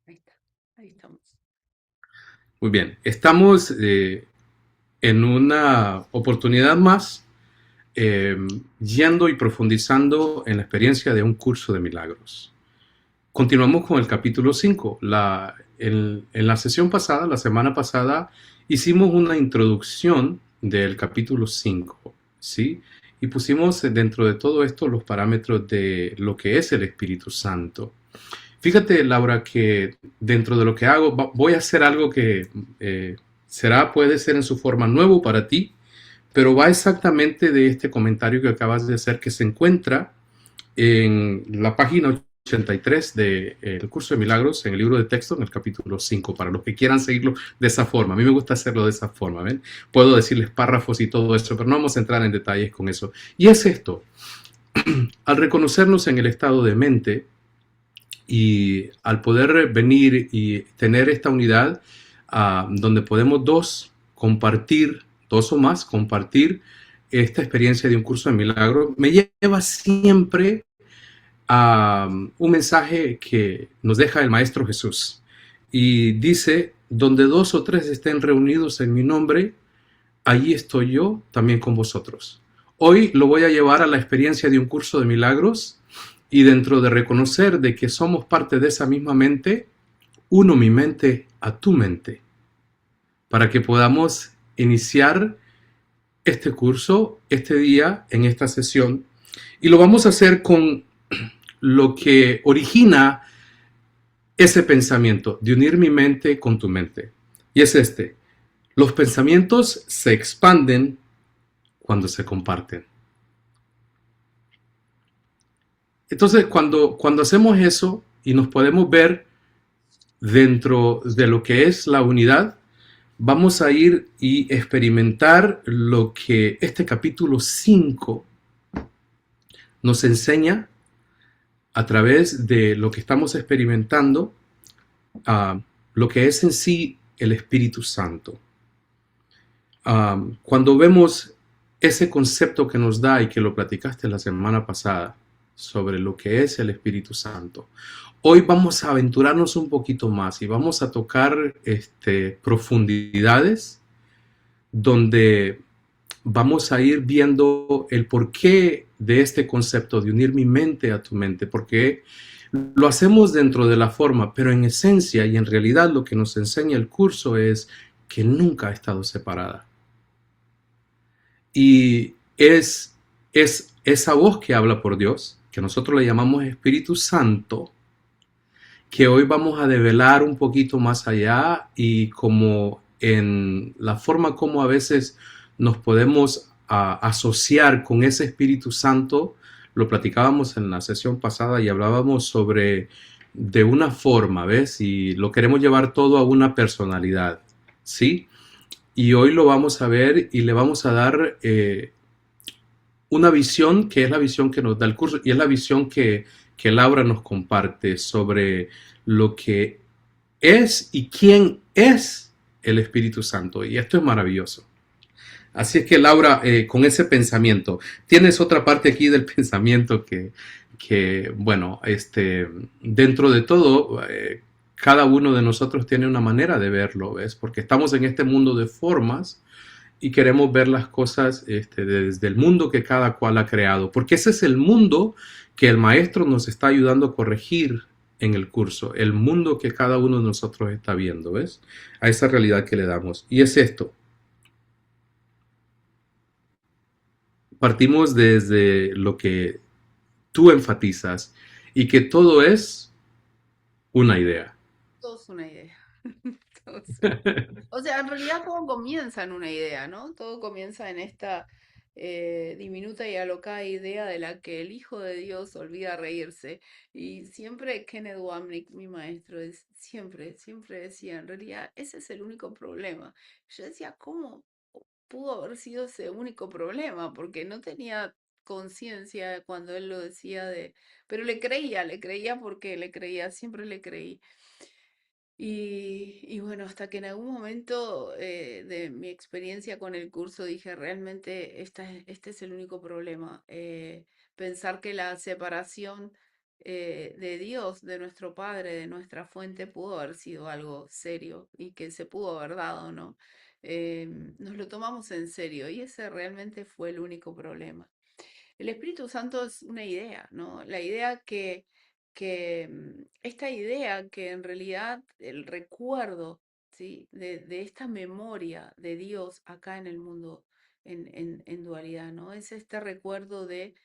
Ahí está, ahí estamos. Muy bien, estamos en una oportunidad más eh, yendo y profundizando en la experiencia de un curso de milagros. Continuamos con el capítulo 5. En la sesión pasada, la semana pasada, hicimos una introducción del capítulo 5, ¿sí? Y pusimos dentro de todo esto los parámetros de lo que es el Espíritu Santo. Fíjate, Laura, que dentro de lo que hago, voy a hacer algo que puede ser en su forma nuevo para ti, pero va exactamente de este comentario que acabas de hacer, que se encuentra en la página 83 del curso de milagros, en el libro de texto, en el capítulo 5, para los que quieran seguirlo de esa forma. A mí me gusta hacerlo de esa forma, ¿ven? Puedo decirles párrafos y todo eso, pero no vamos a entrar en detalles con eso. Y es esto, al reconocernos en el estado de mente, y al poder venir y tener esta unidad donde podemos dos o más, compartir esta experiencia de un curso de milagro, me lleva siempre a un mensaje que nos deja el Maestro Jesús. Y dice, donde dos o tres estén reunidos en mi nombre, allí estoy yo también con vosotros. Hoy lo voy a llevar a la experiencia de un curso de milagros y dentro de reconocer de que somos parte de esa misma mente, uno mi mente a tu mente, para que podamos iniciar este curso, este día, en esta sesión. Y lo vamos a hacer con lo que origina ese pensamiento, de unir mi mente con tu mente. Y es este, los pensamientos se expanden cuando se comparten. Entonces, cuando hacemos eso y nos podemos ver dentro de lo que es la unidad, vamos a ir y experimentar lo que este capítulo 5 nos enseña a través de lo que estamos experimentando, lo que es en sí el Espíritu Santo. Cuando vemos ese concepto que nos da y que lo platicaste la semana pasada sobre lo que es el Espíritu Santo, hoy vamos a aventurarnos un poquito más y vamos a tocar profundidades donde vamos a ir viendo el porqué de este concepto de unir mi mente a tu mente, porque lo hacemos dentro de la forma, pero en esencia y en realidad lo que nos enseña el curso es que nunca ha estado separada. Y es esa voz que habla por Dios, que nosotros le llamamos Espíritu Santo, que hoy vamos a develar un poquito más allá y como en la forma como a veces nos podemos asociar con ese Espíritu Santo, lo platicábamos en la sesión pasada y hablábamos sobre de una forma, ¿ves? Y lo queremos llevar todo a una personalidad, ¿sí? Y hoy lo vamos a ver y le vamos a dar una visión que es la visión que nos da el curso y es la visión que Laura nos comparte sobre lo que es y quién es el Espíritu Santo. Y esto es maravilloso. Así es que Laura, con ese pensamiento, tienes otra parte aquí del pensamiento que bueno, dentro de todo, cada uno de nosotros tiene una manera de verlo, ¿ves? Porque estamos en este mundo de formas y queremos ver las cosas desde el mundo que cada cual ha creado, porque ese es el mundo que el maestro nos está ayudando a corregir en el curso, el mundo que cada uno de nosotros está viendo, ¿ves? A esa realidad que le damos. Y es esto, partimos desde lo que tú enfatizas y que todo es una idea. Todo es una idea. O sea, en realidad todo comienza en una idea, ¿no? Todo comienza en esta diminuta y alocada idea de la que el Hijo de Dios olvida reírse. Y siempre Kenneth Wapnick, mi maestro, siempre decía, en realidad ese es el único problema. Yo decía, ¿cómo pudo haber sido ese único problema? Porque no tenía conciencia cuando él lo decía de... Pero le creía porque le creía, siempre le creí. Y bueno, hasta que en algún momento de mi experiencia con el curso dije, realmente este es el único problema. Pensar que la separación de Dios, de nuestro Padre, de nuestra fuente, pudo haber sido algo serio y que se pudo haber dado, ¿no? Nos lo tomamos en serio y ese realmente fue el único problema. El Espíritu Santo es una idea, ¿no? La idea esta idea que en realidad el recuerdo, ¿sí? De esta memoria de Dios acá en el mundo, en dualidad, ¿no? Es este recuerdo de,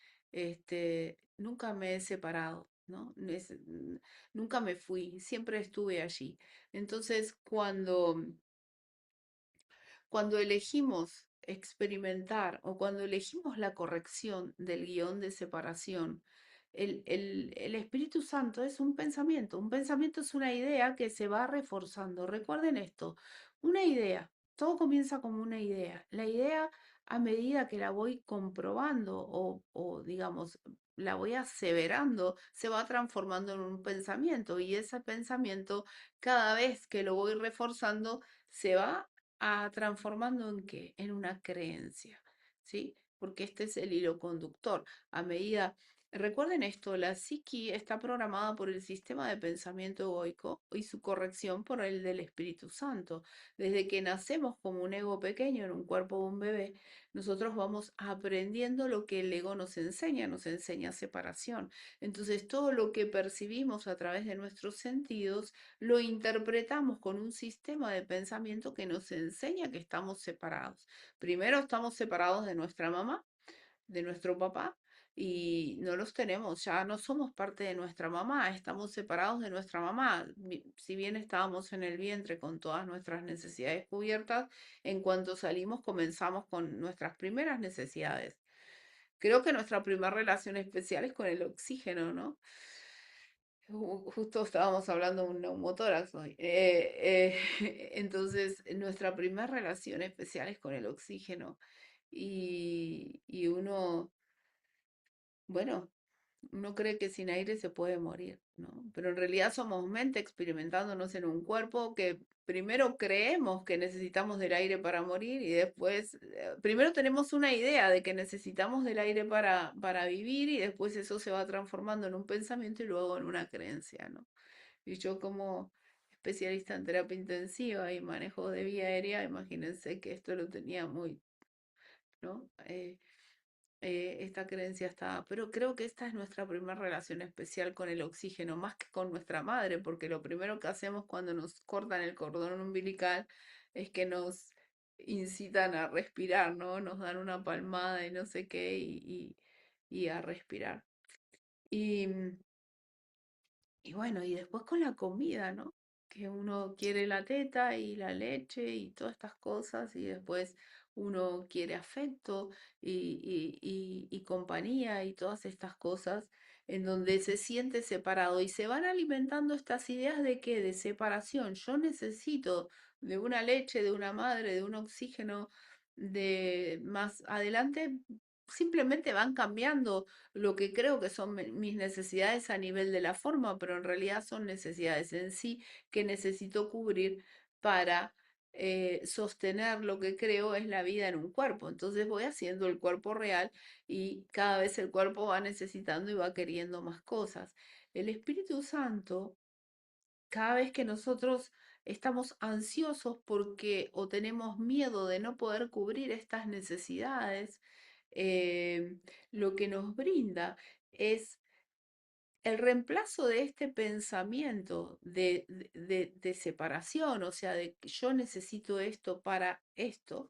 nunca me he separado, ¿no? Nunca me fui, siempre estuve allí. Entonces, cuando elegimos experimentar o cuando elegimos la corrección del guión de separación, el Espíritu Santo es un pensamiento es una idea que se va reforzando. Recuerden esto, una idea, todo comienza como una idea. La idea a medida que la voy comprobando o digamos, la voy aseverando, se va transformando en un pensamiento y ese pensamiento, cada vez que lo voy reforzando, se va transformando en qué? En una creencia, ¿sí? Porque este es el hilo conductor. A medida, recuerden esto, la psiqui está programada por el sistema de pensamiento egoico y su corrección por el del Espíritu Santo. Desde que nacemos como un ego pequeño en un cuerpo de un bebé, nosotros vamos aprendiendo lo que el ego nos enseña separación. Entonces, todo lo que percibimos a través de nuestros sentidos lo interpretamos con un sistema de pensamiento que nos enseña que estamos separados. Primero estamos separados de nuestra mamá, de nuestro papá, y no los tenemos, ya no somos parte de nuestra mamá, estamos separados de nuestra mamá. Si bien estábamos en el vientre con todas nuestras necesidades cubiertas, en cuanto salimos comenzamos con nuestras primeras necesidades. Creo que nuestra primera relación especial es con el oxígeno, ¿no? Justo estábamos hablando de un neumotórax hoy. Entonces, nuestra primera relación especial es con el oxígeno y uno, bueno, uno cree que sin aire se puede morir, ¿no? Pero en realidad somos mente experimentándonos en un cuerpo que primero creemos que necesitamos del aire para morir y después, primero tenemos una idea de que necesitamos del aire para vivir y después eso se va transformando en un pensamiento y luego en una creencia, ¿no? Y yo como especialista en terapia intensiva y manejo de vía aérea, imagínense que esto lo tenía muy, ¿no? Esta creencia está, pero creo que esta es nuestra primera relación especial con el oxígeno, más que con nuestra madre, porque lo primero que hacemos cuando nos cortan el cordón umbilical es que nos incitan a respirar, ¿no? Nos dan una palmada y no sé qué y a respirar. Y, y bueno, y después con la comida, ¿no? Que uno quiere la teta y la leche y todas estas cosas, y después uno quiere afecto y compañía y todas estas cosas, en donde se siente separado y se van alimentando estas ideas de que de separación, yo necesito de una leche, de una madre, de un oxígeno, de más adelante, simplemente van cambiando lo que creo que son mis necesidades a nivel de la forma, pero en realidad son necesidades en sí que necesito cubrir para sostener lo que creo es la vida en un cuerpo. Entonces voy haciendo el cuerpo real y cada vez el cuerpo va necesitando y va queriendo más cosas. El Espíritu Santo, cada vez que nosotros estamos ansiosos porque o tenemos miedo de no poder cubrir estas necesidades, eh, lo que nos brinda es el reemplazo de este pensamiento de separación, o sea, de que yo necesito esto para esto,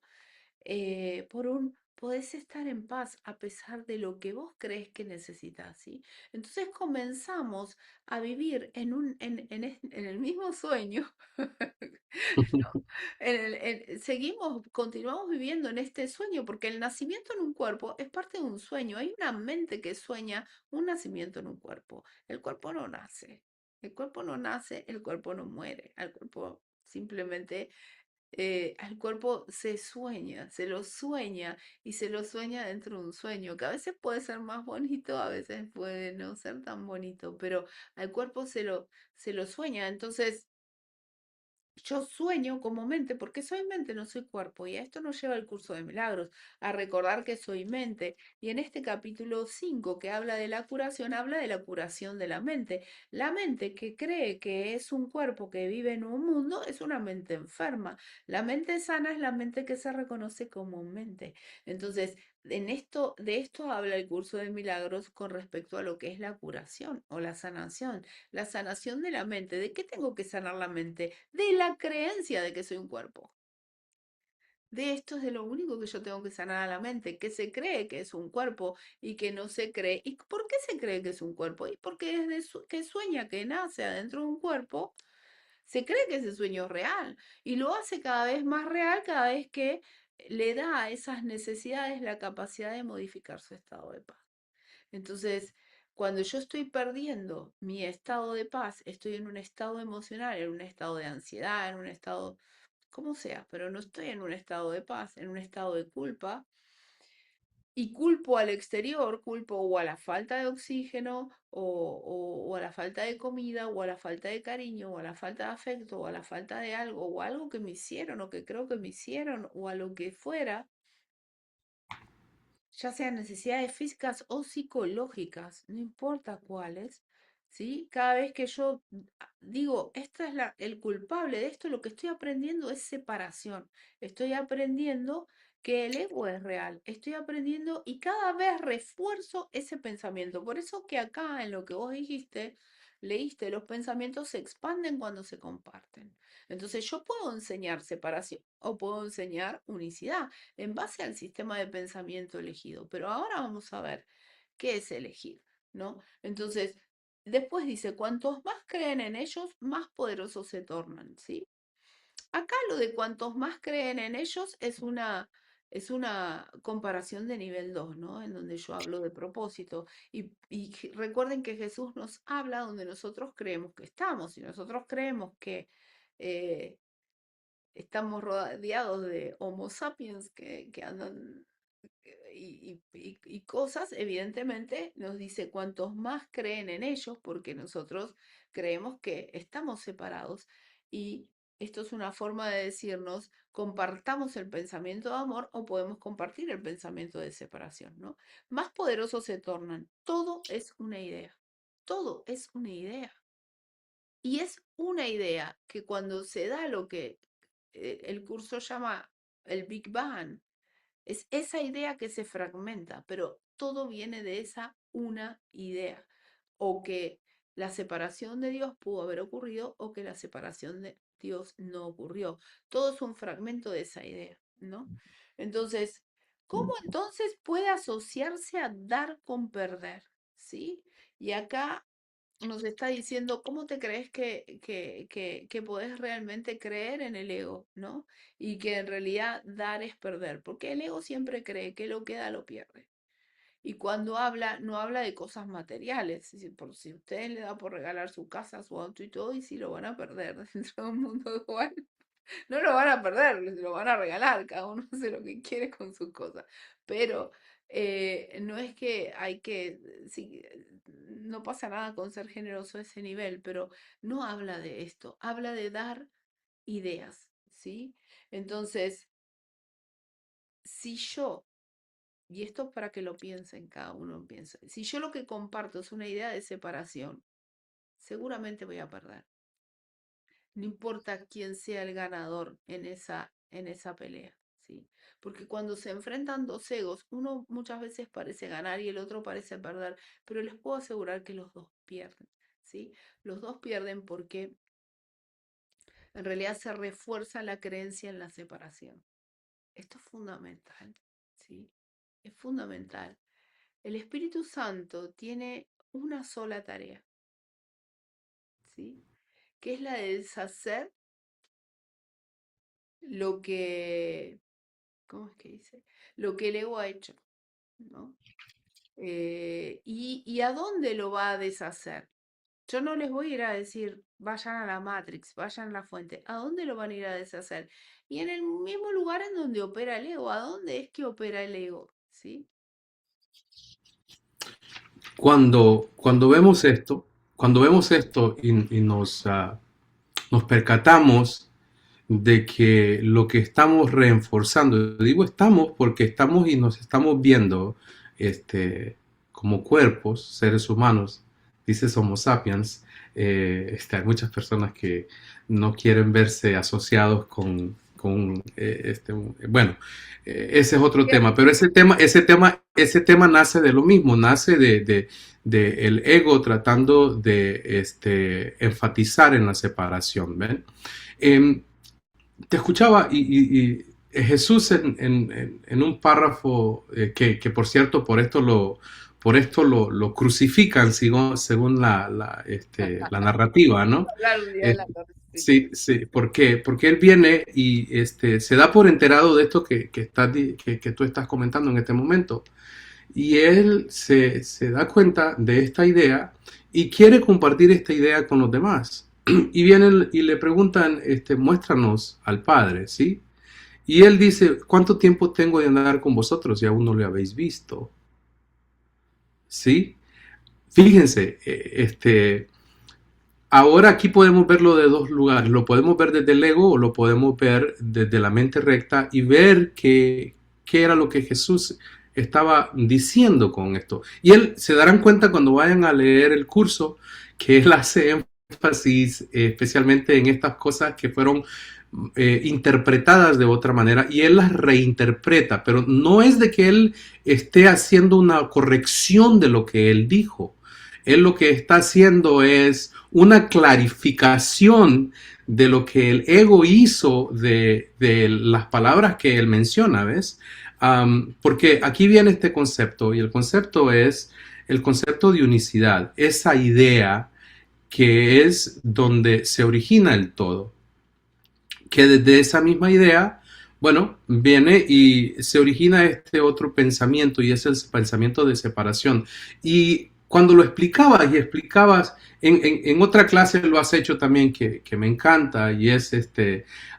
por un podés estar en paz a pesar de lo que vos crees que necesitas, ¿sí? Entonces comenzamos a vivir en el mismo sueño. Seguimos, continuamos viviendo en este sueño, porque el nacimiento en un cuerpo es parte de un sueño. Hay una mente que sueña un nacimiento en un cuerpo. El cuerpo no nace. El cuerpo no nace, el cuerpo no muere. Al cuerpo simplemente, al cuerpo se sueña, se lo sueña y se lo sueña dentro de un sueño, que a veces puede ser más bonito, a veces puede no ser tan bonito, pero al cuerpo se lo sueña. Entonces, yo sueño como mente, porque soy mente, no soy cuerpo, y a esto nos lleva el curso de milagros, a recordar que soy mente. Y en este capítulo 5 que habla de la curación de la mente. La mente que cree que es un cuerpo que vive en un mundo es una mente enferma. La mente sana es la mente que se reconoce como mente. Entonces, de esto habla el curso de milagros con respecto a lo que es la curación o la sanación de la mente. ¿De qué tengo que sanar la mente? De la creencia de que soy un cuerpo. De esto es de lo único que yo tengo que sanar a la mente, que se cree que es un cuerpo y que no se cree. ¿Y por qué se cree que es un cuerpo? Y porque desde que sueña que nace adentro de un cuerpo, se cree que ese sueño es real y lo hace cada vez más real cada vez que le da a esas necesidades la capacidad de modificar su estado de paz. Entonces, cuando yo estoy perdiendo mi estado de paz, estoy en un estado emocional, en un estado de ansiedad, en un estado, como sea, pero no estoy en un estado de paz, en un estado de culpa, y culpo al exterior, culpo o a la falta de oxígeno, o a la falta de comida, o a la falta de cariño, o a la falta de afecto, o a la falta de algo, o algo que me hicieron, o que creo que me hicieron, o a lo que fuera, ya sean necesidades físicas o psicológicas, no importa cuáles, ¿sí? Cada vez que yo digo, esta es el culpable de esto, lo que estoy aprendiendo es separación. Estoy aprendiendo que el ego es real. Estoy aprendiendo y cada vez refuerzo ese pensamiento. Por eso que acá en lo que vos dijiste, leíste, los pensamientos se expanden cuando se comparten. Entonces yo puedo enseñar separación o puedo enseñar unicidad en base al sistema de pensamiento elegido. Pero ahora vamos a ver qué es elegir, ¿no? Entonces, después dice, cuantos más creen en ellos, más poderosos se tornan, ¿sí? Acá lo de cuantos más creen en ellos es una comparación de nivel 2, ¿no? En donde yo hablo de propósito. Y recuerden que Jesús nos habla donde nosotros creemos que estamos. Si nosotros creemos que eh, estamos rodeados de Homo sapiens que andan y cosas, evidentemente nos dice cuantos más creen en ellos, porque nosotros creemos que estamos separados y esto es una forma de decirnos, compartamos el pensamiento de amor o podemos compartir el pensamiento de separación, ¿no? Más poderosos se tornan. Todo es una idea. Todo es una idea. Y es una idea que cuando se da lo que el curso llama el Big Bang, es esa idea que se fragmenta, pero todo viene de esa una idea. O que la separación de Dios pudo haber ocurrido o que la separación de Dios no ocurrió. Todo es un fragmento de esa idea, ¿no? Entonces, ¿cómo entonces puede asociarse a dar con perder? ¿Sí? Y acá nos está diciendo cómo te crees que podés realmente creer en el ego, ¿no? Y que en realidad dar es perder, porque el ego siempre cree que lo que da lo pierde. Y cuando habla, no habla de cosas materiales, es decir, por si ustedes le da por regalar su casa, su auto y todo, y si lo van a perder dentro de un mundo dual, no lo van a perder, lo van a regalar, cada uno hace lo que quiere con sus cosas. Pero no es que hay que, sí, no pasa nada con ser generoso a ese nivel, pero no habla de esto, habla de dar ideas, ¿sí? Entonces, si yo, y esto es para que lo piensen, cada uno piensa, si yo lo que comparto es una idea de separación, seguramente voy a perder. No importa quién sea el ganador en esa pelea, ¿sí? Porque cuando se enfrentan dos egos, uno muchas veces parece ganar y el otro parece perder, pero les puedo asegurar que los dos pierden, ¿sí? Los dos pierden porque en realidad se refuerza la creencia en la separación. Esto es fundamental, ¿sí? Es fundamental. El Espíritu Santo tiene una sola tarea, ¿sí? Que es la de deshacer lo que ¿cómo es que dice? Lo que el ego ha hecho, ¿no? Y a dónde lo va a deshacer? Yo no les voy a ir a decir, vayan a la Matrix, vayan a la fuente. ¿A dónde lo van a ir a deshacer? Y en el mismo lugar en donde opera el ego. ¿A dónde es que opera el ego? ¿Sí? Cuando vemos esto y nos percatamos de que lo que estamos reforzando, digo estamos porque estamos y nos estamos viendo como cuerpos, seres humanos, dice Homo sapiens, hay muchas personas que no quieren verse asociados bueno, ese es otro tema, pero ese tema nace de lo mismo, nace de el ego tratando de enfatizar en la separación, ¿ven? Em, Te escuchaba y Jesús en un párrafo que, por cierto por esto lo crucifican según la narrativa, ¿no? Hablar un día de Eh, la crucifixión. sí, sí, ¿por qué? Porque él viene y se da por enterado de esto que tú estás comentando en este momento. Y él se da cuenta de esta idea y quiere compartir esta idea con los demás. Y vienen y le preguntan, muéstranos al Padre, ¿sí? Y él dice, ¿cuánto tiempo tengo de andar con vosotros y aún no le habéis visto? ¿Sí? Fíjense, ahora aquí podemos verlo de dos lugares. Lo podemos ver desde el ego o lo podemos ver desde la mente recta y ver qué era lo que Jesús estaba diciendo con esto. Y él se darán cuenta cuando vayan a leer el curso que él hace énfasis especialmente en estas cosas que fueron interpretadas de otra manera y él las reinterpreta, pero no es de que él esté haciendo una corrección de lo que él dijo. Él lo que está haciendo es una clarificación de lo que el ego hizo de las palabras que él menciona, ¿ves? Porque aquí viene este concepto y el concepto es el concepto de unicidad, esa idea que es donde se origina el todo, que desde esa misma idea, bueno, viene y se origina este otro pensamiento y es el pensamiento de separación. Y cuando lo explicabas y explicabas, en otra clase lo has hecho también que me encanta y es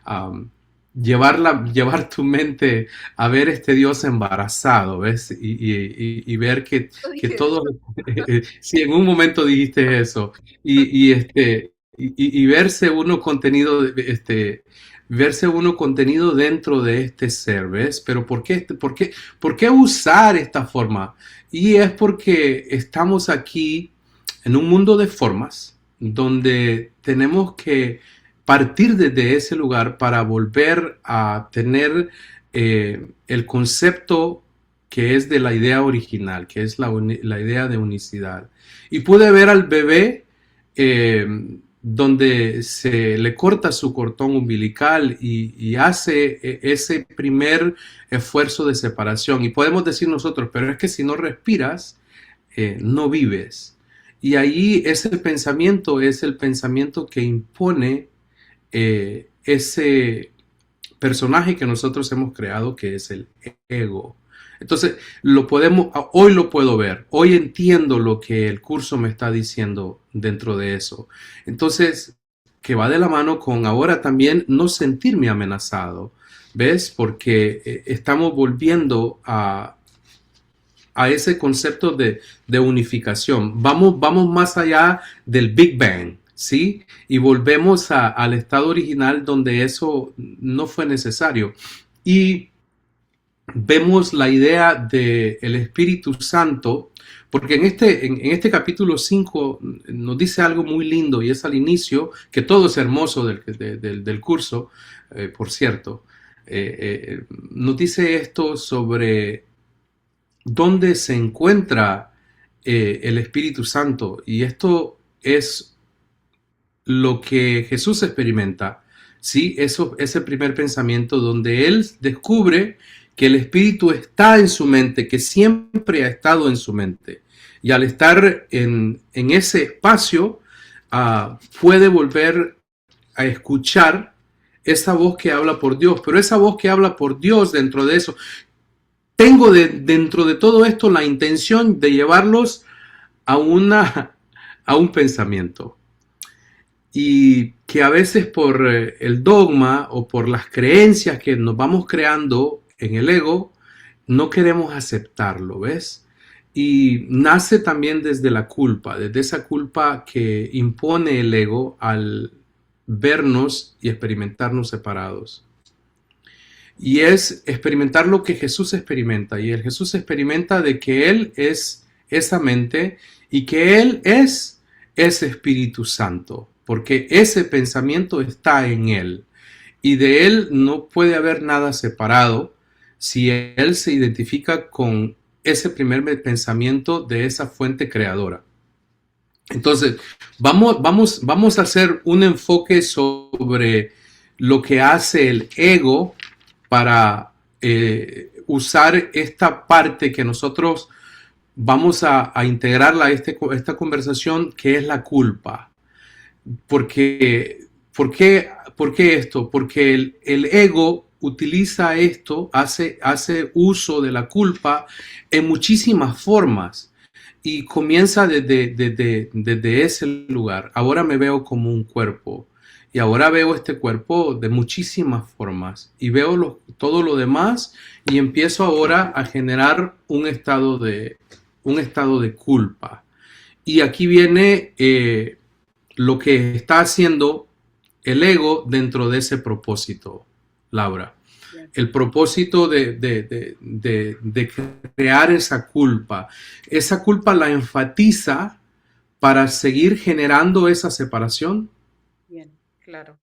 um, llevar tu mente a ver este Dios embarazado, ¿ves? Y ver Yo que dije todo, eso. si en un momento dijiste eso, y verse uno contenido dentro de este ser, ¿ves? Pero ¿por qué usar esta forma? Y es porque estamos aquí en un mundo de formas donde tenemos que partir desde ese lugar para volver a tener el concepto que es de la idea original, que es la idea de unicidad. Y pude ver al bebé eh, donde se le corta su cordón umbilical y hace ese primer esfuerzo de separación. Y podemos decir nosotros, pero es que si no respiras, no vives. Y ahí ese pensamiento es el pensamiento que impone ese personaje que nosotros hemos creado, que es el ego. Entonces, hoy lo puedo ver, hoy entiendo lo que el curso me está diciendo dentro de eso. Entonces, que va de la mano con ahora también no sentirme amenazado, ¿ves? Porque estamos volviendo a ese concepto de unificación. Vamos más allá del Big Bang, ¿sí? Y volvemos al estado original donde eso no fue necesario. Y vemos la idea del Espíritu Santo, porque en este capítulo 5 nos dice algo muy lindo y es al inicio, que todo es hermoso del curso, por cierto. Nos dice esto sobre dónde se encuentra el Espíritu Santo. Y esto es lo que Jesús experimenta, ¿sí? Eso es el primer pensamiento donde él descubre que el Espíritu está en su mente, que siempre ha estado en su mente. Y al estar en ese espacio, puede volver a escuchar esa voz que habla por Dios. Pero esa voz que habla por Dios, dentro de eso, tengo dentro de todo esto la intención de llevarlos a un pensamiento. Y que a veces por el dogma o por las creencias que nos vamos creando en el ego, no queremos aceptarlo, ¿ves? Y nace también desde la culpa, desde esa culpa que impone el ego vernos y experimentarnos separados. Y es experimentar lo que Jesús experimenta. Y el Jesús experimenta de que Él es esa mente y que Él es ese Espíritu Santo, porque ese pensamiento está en Él. Y de Él no puede haber nada separado si Él se identifica con ese primer pensamiento de esa fuente creadora. Entonces, vamos a hacer un enfoque sobre lo que hace el ego para usar esta parte que nosotros vamos a integrarla a esta conversación, que es la culpa. Porque, ¿por qué esto? Porque el ego utiliza esto, hace uso de la culpa en muchísimas formas y comienza desde ese lugar. Ahora me veo como un cuerpo y ahora veo este cuerpo de muchísimas formas y veo todo lo demás y empiezo ahora a generar un estado de culpa. Y aquí viene lo que está haciendo el ego dentro de ese propósito, Laura. Bien. El propósito de crear esa culpa. Esa culpa la enfatiza para seguir generando esa separación. Bien, claro.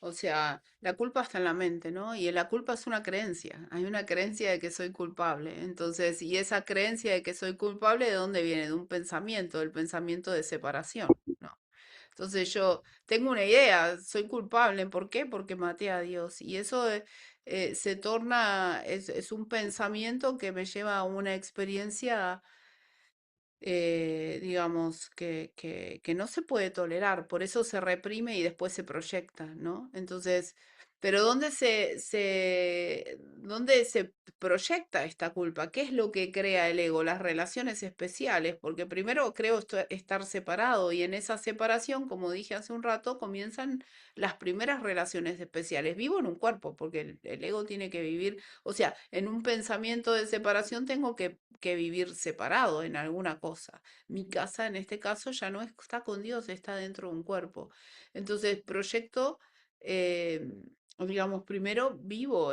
O sea, la culpa está en la mente, ¿no? Y la culpa es una creencia. Hay una creencia de que soy culpable. Entonces, y esa creencia de que soy culpable, ¿de dónde viene? De un pensamiento, del pensamiento de separación, ¿no? Entonces yo tengo una idea, soy culpable. ¿Por qué? Porque maté a Dios. Y eso se torna, es un pensamiento que me lleva a una experiencia digamos, que no se puede tolerar, por eso se reprime y después se proyecta, ¿no? Entonces, pero ¿dónde se proyecta esta culpa? ¿Qué es lo que crea el ego? Las relaciones especiales, porque primero creo estar separado y en esa separación, como dije hace un rato, comienzan las primeras relaciones especiales. Vivo en un cuerpo, porque el ego tiene que vivir, o sea, en un pensamiento de separación tengo que vivir separado en alguna cosa. Mi casa en este caso ya no está con Dios, está dentro de un cuerpo. Entonces, proyecto, eh, digamos, primero vivo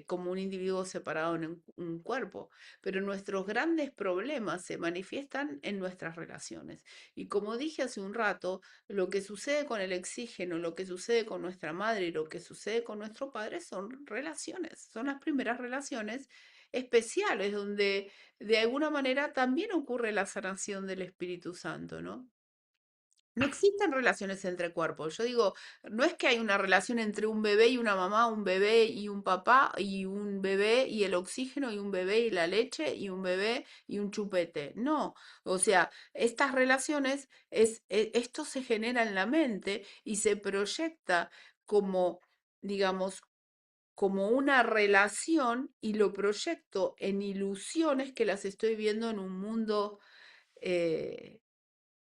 como un individuo separado en un cuerpo, pero nuestros grandes problemas se manifiestan en nuestras relaciones. Y como dije hace un rato, lo que sucede con el oxígeno, lo que sucede con nuestra madre y lo que sucede con nuestro padre son relaciones, son las primeras relaciones especiales donde de alguna manera también ocurre la sanación del Espíritu Santo, ¿no? No existen relaciones entre cuerpos. Yo digo, no es que hay una relación entre un bebé y una mamá, un bebé y un papá, y un bebé y el oxígeno, y un bebé y la leche, y un bebé y un chupete. No, o sea, estas relaciones, esto se genera en la mente y se proyecta como, digamos, como una relación y lo proyecto en ilusiones que las estoy viendo en un mundo eh,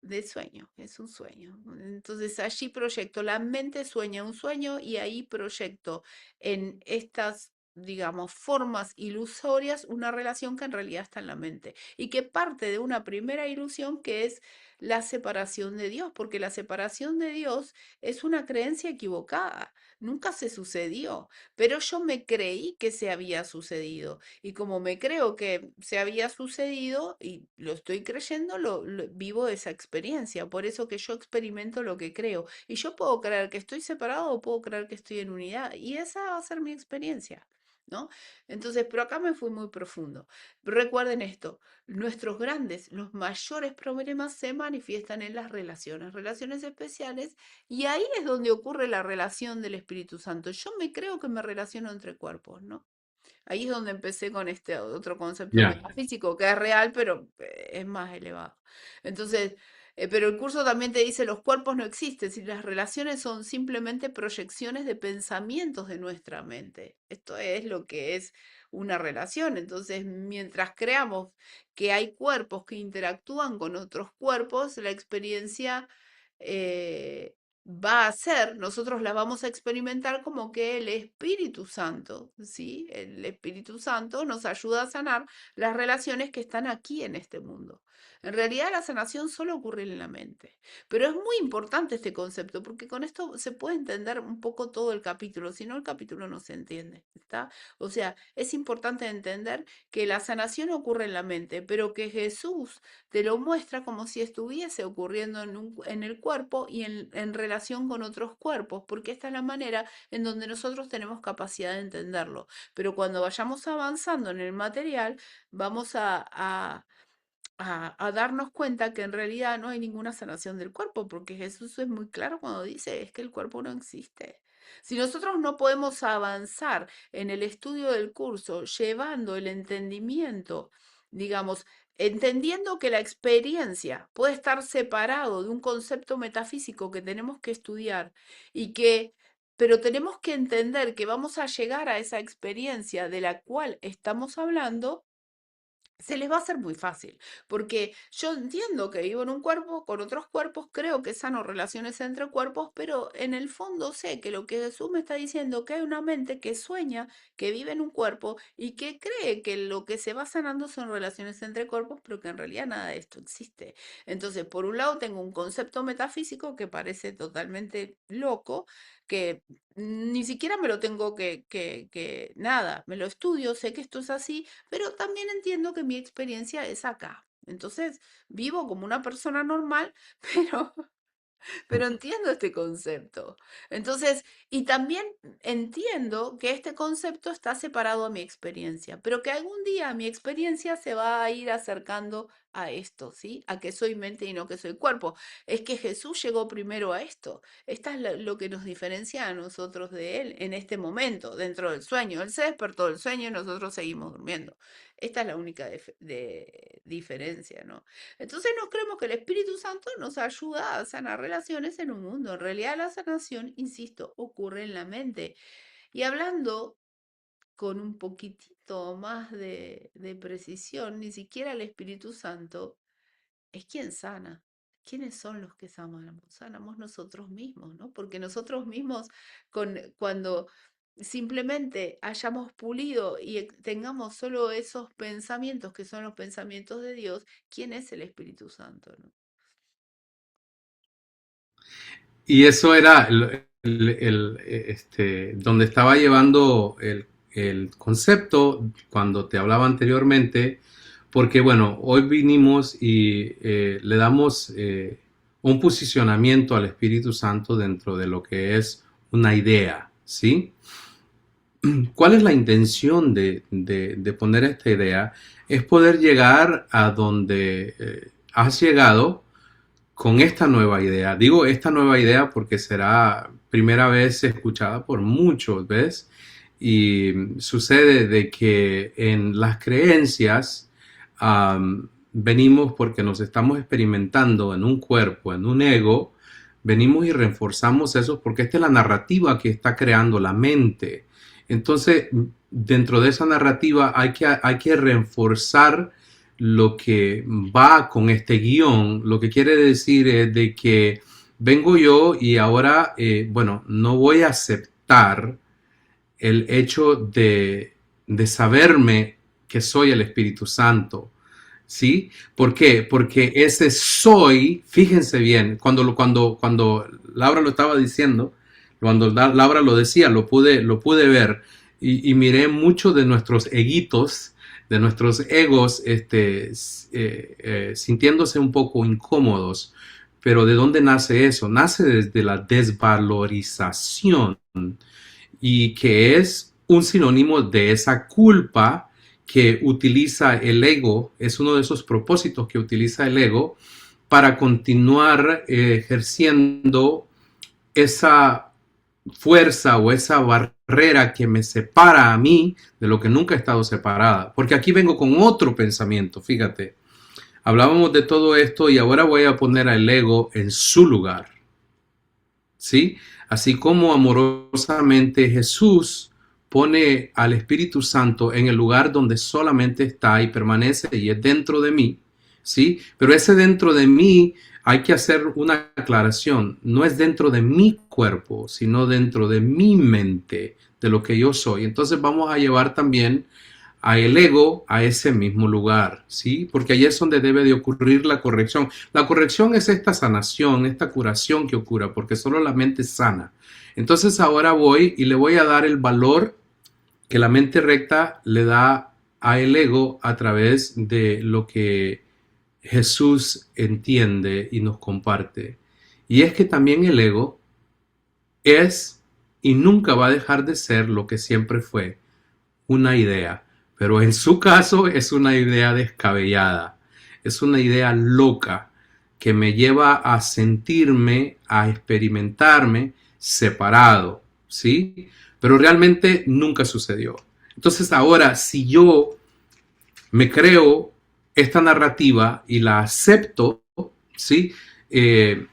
de sueño, es un sueño. Entonces allí proyecto, la mente sueña un sueño y ahí proyecto en estas, digamos, formas ilusorias una relación que en realidad está en la mente y que parte de una primera ilusión que es la separación de Dios, porque la separación de Dios es una creencia equivocada. Nunca se sucedió, pero yo me creí que se había sucedido. Y como me creo que se había sucedido y lo estoy creyendo, vivo esa experiencia. Por eso que yo experimento lo que creo. Y yo puedo creer que estoy separado o puedo creer que estoy en unidad. Y esa va a ser mi experiencia, ¿no? Entonces, pero acá me fui muy profundo. Recuerden esto, nuestros grandes, los mayores problemas se manifiestan en las relaciones, relaciones especiales, y ahí es donde ocurre la relación del Espíritu Santo. Yo me creo que me relaciono entre cuerpos, ¿no? Ahí es donde empecé con este otro concepto Ya. metafísico que es real, pero es más elevado. Entonces, pero el curso también te dice los cuerpos no existen, si las relaciones son simplemente proyecciones de pensamientos de nuestra mente. Esto es lo que es una relación. Entonces, mientras creamos que hay cuerpos que interactúan con otros cuerpos, la experiencia eh, va a ser, nosotros la vamos a experimentar como que el Espíritu Santo, ¿sí? El Espíritu Santo nos ayuda a sanar las relaciones que están aquí en este mundo. En realidad la sanación solo ocurre en la mente. Pero es muy importante este concepto porque con esto se puede entender un poco todo el capítulo, si no el capítulo no se entiende, ¿está? O sea, es importante entender que la sanación ocurre en la mente, pero que Jesús te lo muestra como si estuviese ocurriendo en el cuerpo y en relación con otros cuerpos, porque esta es la manera en donde nosotros tenemos capacidad de entenderlo. Pero cuando vayamos avanzando en el material, vamos a darnos cuenta que en realidad no hay ninguna sanación del cuerpo, porque Jesús es muy claro cuando dice, es que el cuerpo no existe. Si nosotros no podemos avanzar en el estudio del curso llevando el entendimiento, digamos, entendiendo que la experiencia puede estar separado de un concepto metafísico que tenemos que estudiar y que, pero tenemos que entender que vamos a llegar a esa experiencia de la cual estamos hablando, se les va a hacer muy fácil, porque yo entiendo que vivo en un cuerpo con otros cuerpos, creo que sano relaciones entre cuerpos, pero en el fondo sé que lo que Jesús me está diciendo, que hay una mente que sueña, que vive en un cuerpo y que cree que lo que se va sanando son relaciones entre cuerpos, pero que en realidad nada de esto existe. Entonces, por un lado tengo un concepto metafísico que parece totalmente loco, que ni siquiera me lo tengo nada, me lo estudio, sé que esto es así, pero también entiendo que mi experiencia es acá. Entonces, vivo como una persona normal, pero pero entiendo este concepto. Entonces, y también entiendo que este concepto está separado a mi experiencia, pero que algún día mi experiencia se va a ir acercando a esto, ¿sí? A que soy mente y no que soy cuerpo. Es que Jesús llegó primero a esto. Esta es lo que nos diferencia a nosotros de Él en este momento, dentro del sueño. Él se despertó del sueño y nosotros seguimos durmiendo. Esta es la única diferencia, ¿no? Entonces no creemos que el Espíritu Santo nos ayuda a sanar relaciones en un mundo. En realidad la sanación, insisto, ocurre en la mente. Y hablando con un poquitito más de precisión, ni siquiera el Espíritu Santo es quien sana. ¿Quiénes son los que sanamos? Sanamos nosotros mismos, ¿no? Porque nosotros mismos, cuando simplemente hayamos pulido y tengamos solo esos pensamientos que son los pensamientos de Dios, ¿quién es el Espíritu Santo, no? Y eso era donde estaba llevando el concepto cuando te hablaba anteriormente, porque bueno, hoy vinimos y le damos un posicionamiento al Espíritu Santo dentro de lo que es una idea, ¿sí? ¿Cuál es la intención de poner esta idea? Es poder llegar a donde has llegado con esta nueva idea. Digo esta nueva idea porque será primera vez escuchada por muchos, ¿ves? Y sucede de que en las creencias venimos porque nos estamos experimentando en un cuerpo, en un ego, venimos y reforzamos eso porque esta es la narrativa que está creando la mente. Entonces, dentro de esa narrativa hay que reforzar lo que va con este guión. Lo que quiere decir es de que vengo yo y ahora, bueno, no voy a aceptar el hecho de saberme que soy el Espíritu Santo. ¿Sí? ¿Por qué? Porque ese soy, fíjense bien, cuando Laura lo estaba diciendo, cuando Laura lo decía, lo pude ver y miré mucho de nuestros eguitos, de nuestros egos, sintiéndose un poco incómodos. Pero ¿de dónde nace eso? Nace desde la desvalorización y que es un sinónimo de esa culpa que utiliza el ego, es uno de esos propósitos que utiliza el ego para continuar ejerciendo esa fuerza o esa barrera que me separa a mí de lo que nunca he estado separada. Porque aquí vengo con otro pensamiento, fíjate. Hablábamos de todo esto y ahora voy a poner al ego en su lugar. ¿Sí? Así como amorosamente Jesús pone al Espíritu Santo en el lugar donde solamente está y permanece y es dentro de mí, ¿sí? Pero ese dentro de mí hay que hacer una aclaración, no es dentro de mi cuerpo, sino dentro de mi mente, de lo que yo soy. Entonces vamos a llevar también a el ego a ese mismo lugar, ¿sí? Porque ahí es donde debe de ocurrir la corrección. La corrección es esta sanación, esta curación que ocurra, porque solo la mente es sana. Entonces ahora voy y le voy a dar el valor que la mente recta le da a el ego a través de lo que Jesús entiende y nos comparte. Y es que también el ego es y nunca va a dejar de ser lo que siempre fue, una idea, pero en su caso es una idea descabellada, es una idea loca que me lleva a sentirme, a experimentarme separado, ¿sí? Pero realmente nunca sucedió. Entonces ahora, si yo me creo esta narrativa y la acepto, ¿sí? Eh,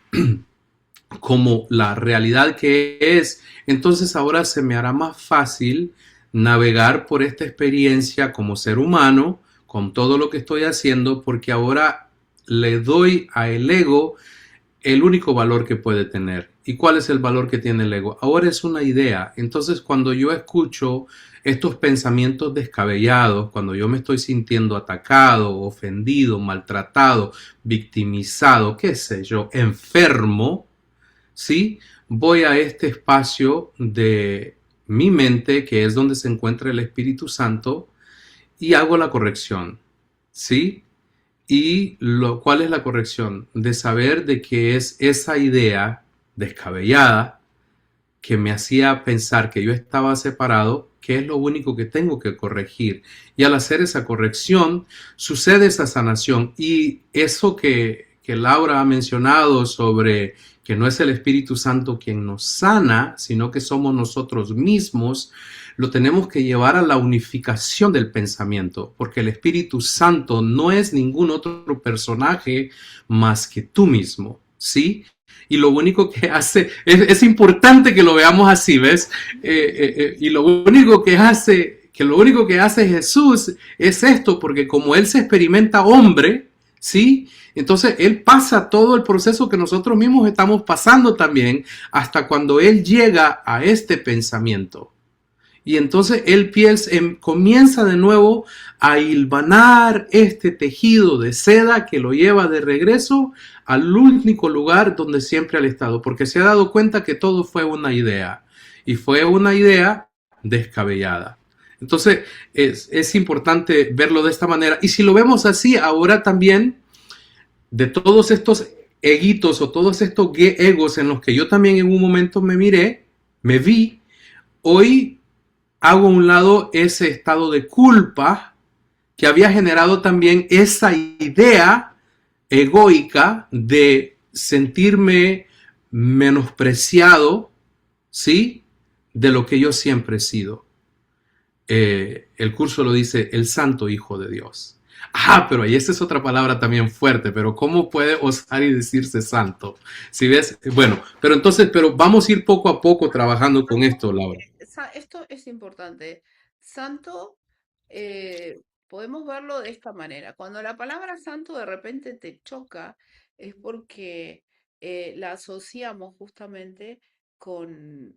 como la realidad que es, entonces ahora se me hará más fácil navegar por esta experiencia como ser humano, con todo lo que estoy haciendo, porque ahora le doy a el ego el único valor que puede tener. ¿Y cuál es el valor que tiene el ego? Ahora es una idea. Entonces, cuando yo escucho estos pensamientos descabellados, cuando yo me estoy sintiendo atacado, ofendido, maltratado, victimizado, qué sé yo, enfermo, ¿sí? Voy a este espacio de mi mente, que es donde se encuentra el Espíritu Santo, y hago la corrección, ¿sí? ¿Cuál es la corrección? De saber de que es esa idea descabellada que me hacía pensar que yo estaba separado, que es lo único que tengo que corregir. Y al hacer esa corrección, sucede esa sanación. Y eso que Laura ha mencionado sobre que no es el Espíritu Santo quien nos sana, sino que somos nosotros mismos, lo tenemos que llevar a la unificación del pensamiento, porque el Espíritu Santo no es ningún otro personaje más que tú mismo, ¿sí? Y lo único que hace, es importante que lo veamos así, ¿ves? Y lo único que hace Jesús es esto, porque como Él se experimenta hombre, ¿sí? Entonces Él pasa todo el proceso que nosotros mismos estamos pasando también, hasta cuando Él llega a este pensamiento. Y entonces él comienza de nuevo a hilvanar este tejido de seda que lo lleva de regreso al único lugar donde siempre ha estado, porque se ha dado cuenta que todo fue una idea y fue una idea descabellada. Entonces es importante verlo de esta manera. Y si lo vemos así, ahora también de todos estos eguitos o todos estos egos en los que yo también en un momento me miré, me vi, hoy hago a un lado ese estado de culpa que había generado también esa idea egoica de sentirme menospreciado, ¿sí? De lo que yo siempre he sido. El curso lo dice el santo hijo de Dios. Ah, pero ahí esa es otra palabra también fuerte, pero ¿cómo puede osar y decirse santo? Si ves, bueno, pero entonces, pero vamos a ir poco a poco trabajando con esto, Laura. Esto es importante. Santo, podemos verlo de esta manera. Cuando la palabra santo de repente te choca, es porque la asociamos justamente con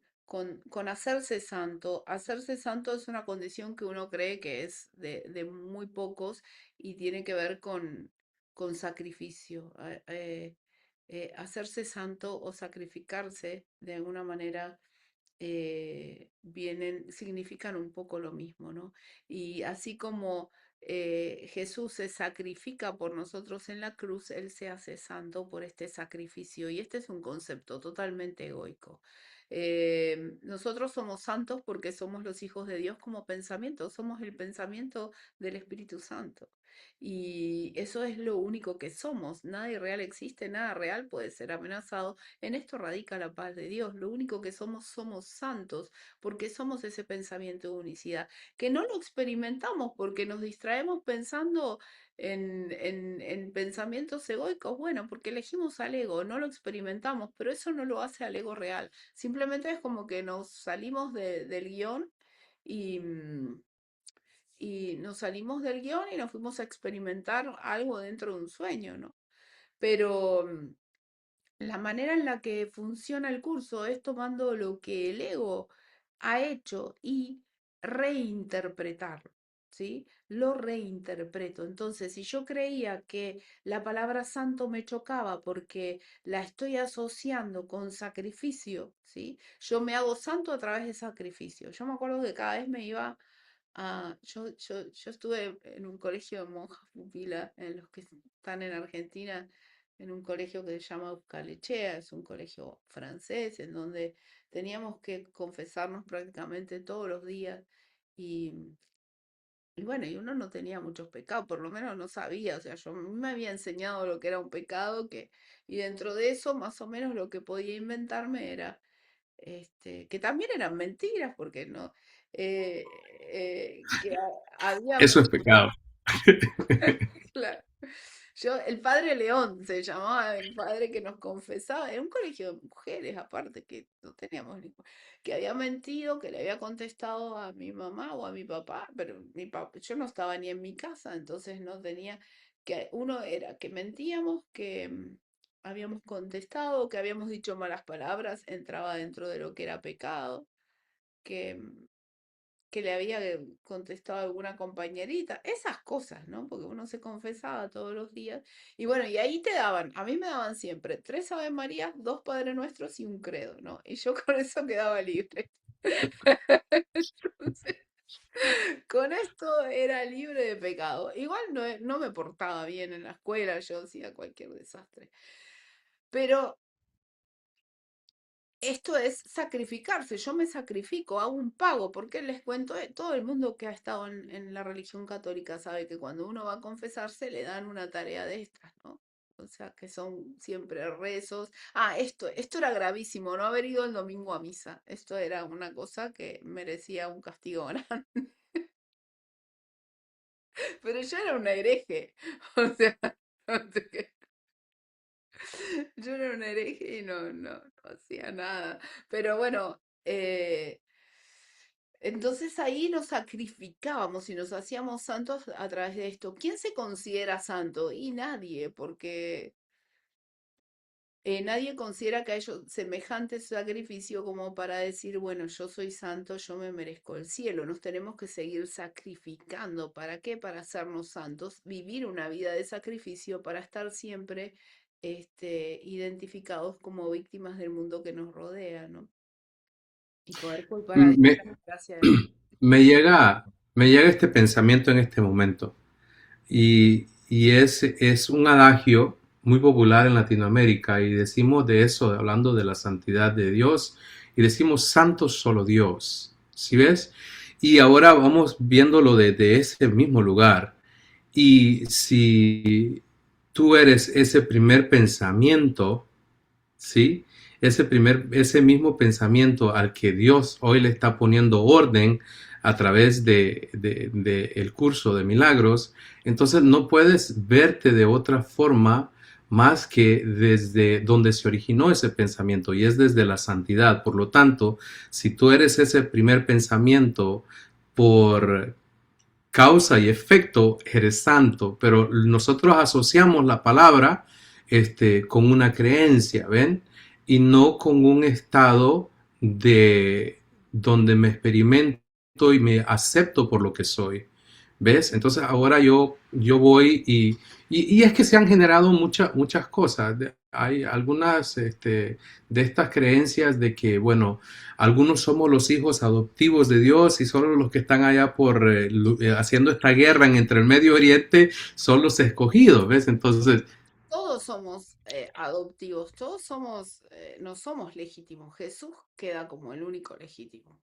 hacerse santo. Hacerse santo es una condición que uno cree que es de muy pocos y tiene que ver con sacrificio. Hacerse santo o sacrificarse de alguna manera significan un poco lo mismo, ¿no? Y así como Jesús se sacrifica por nosotros en la cruz, Él se hace santo por este sacrificio. Y este es un concepto totalmente egoico. Nosotros somos santos porque somos los hijos de Dios como pensamiento, somos el pensamiento del Espíritu Santo. Y eso es lo único que somos. Nada irreal existe, nada real puede ser amenazado. En esto radica la paz de Dios. Lo único que somos santos, porque somos ese pensamiento de unicidad, que no lo experimentamos porque nos distraemos pensando en pensamientos egoicos. Bueno, porque elegimos al ego, no lo experimentamos, pero eso no lo hace al ego real. Simplemente es como que nos salimos del guión y, y nos salimos del guión y nos fuimos a experimentar algo dentro de un sueño, ¿no? Pero la manera en la que funciona el curso es tomando lo que el ego ha hecho y reinterpretarlo. ¿sí? Lo reinterpreto. Entonces, si yo creía que la palabra santo me chocaba porque la estoy asociando con sacrificio, ¿sí? Yo me hago santo a través de sacrificio. Yo me acuerdo que cada vez me iba yo estuve en un colegio de monjas pupilas, en los que están en Argentina, en un colegio que se llama Euskalechea, es un colegio francés, en donde teníamos que confesarnos prácticamente todos los días. Y, y bueno, y uno no tenía muchos pecados, por lo menos no sabía, o sea, yo me había enseñado lo que era un pecado, y dentro de eso, más o menos lo que podía inventarme era que también eran mentiras, porque no, había, Eso es pecado. claro. Yo, el padre León se llamaba el padre que nos confesaba, era un colegio de mujeres aparte, que no teníamos que había mentido, que le había contestado a mi mamá o a mi papá, pero mi papá, yo no estaba ni en mi casa, entonces no tenía, que uno era que mentíamos, que habíamos contestado, que habíamos dicho malas palabras, entraba dentro de lo que era pecado, que, que le había contestado a alguna compañerita, esas cosas, ¿no? Porque uno se confesaba todos los días. Y bueno, y ahí te daban, a mí me daban siempre 3 Ave Marías, 2 Padre Nuestros y un credo, ¿no? Y yo con eso quedaba libre. Entonces, con esto era libre de pecado. Igual no, no me portaba bien en la escuela, yo hacía cualquier desastre. Pero esto es sacrificarse, yo me sacrifico, hago un pago, porque les cuento, todo el mundo que ha estado en la religión católica sabe que cuando uno va a confesarse le dan una tarea de estas, ¿no? O sea, que son siempre rezos. Esto era gravísimo, no haber ido el domingo a misa. Esto era una cosa que merecía un castigo grande. Pero yo era una hereje. O sea, no sé qué. Yo era una hereje y no hacía nada. Pero bueno, entonces ahí nos sacrificábamos y nos hacíamos santos a través de esto. ¿Quién se considera santo? Y nadie, porque nadie considera que ha hecho semejante sacrificio como para decir, bueno, yo soy santo, yo me merezco el cielo. Nos tenemos que seguir sacrificando. ¿Para qué? Para hacernos santos, vivir una vida de sacrificio para estar siempre identificados como víctimas del mundo que nos rodea, ¿no? Y poder culpar a Dios Me, de la gracia de Dios. me llega este pensamiento en este momento y es un adagio muy popular en Latinoamérica y decimos de eso, hablando de la santidad de Dios y decimos santo solo Dios, ¿sí ves? Y ahora vamos viéndolo desde ese mismo lugar y si tú eres ese primer pensamiento, ¿sí? Ese mismo pensamiento al que Dios hoy le está poniendo orden a través de el curso de milagros, entonces no puedes verte de otra forma más que desde donde se originó ese pensamiento y es desde la santidad. Por lo tanto, si tú eres ese primer pensamiento por causa y efecto, eres santo, pero nosotros asociamos la palabra con una creencia, ¿ven? Y no con un estado de donde me experimento y me acepto por lo que soy. ¿Ves? Entonces ahora yo voy y es que se han generado muchas cosas. Hay algunas de estas creencias de que, bueno, algunos somos los hijos adoptivos de Dios y solo los que están allá por haciendo esta guerra entre el Medio Oriente son los escogidos, ¿ves? Entonces, Todos somos adoptivos, todos somos, no somos legítimos. Jesús queda como el único legítimo.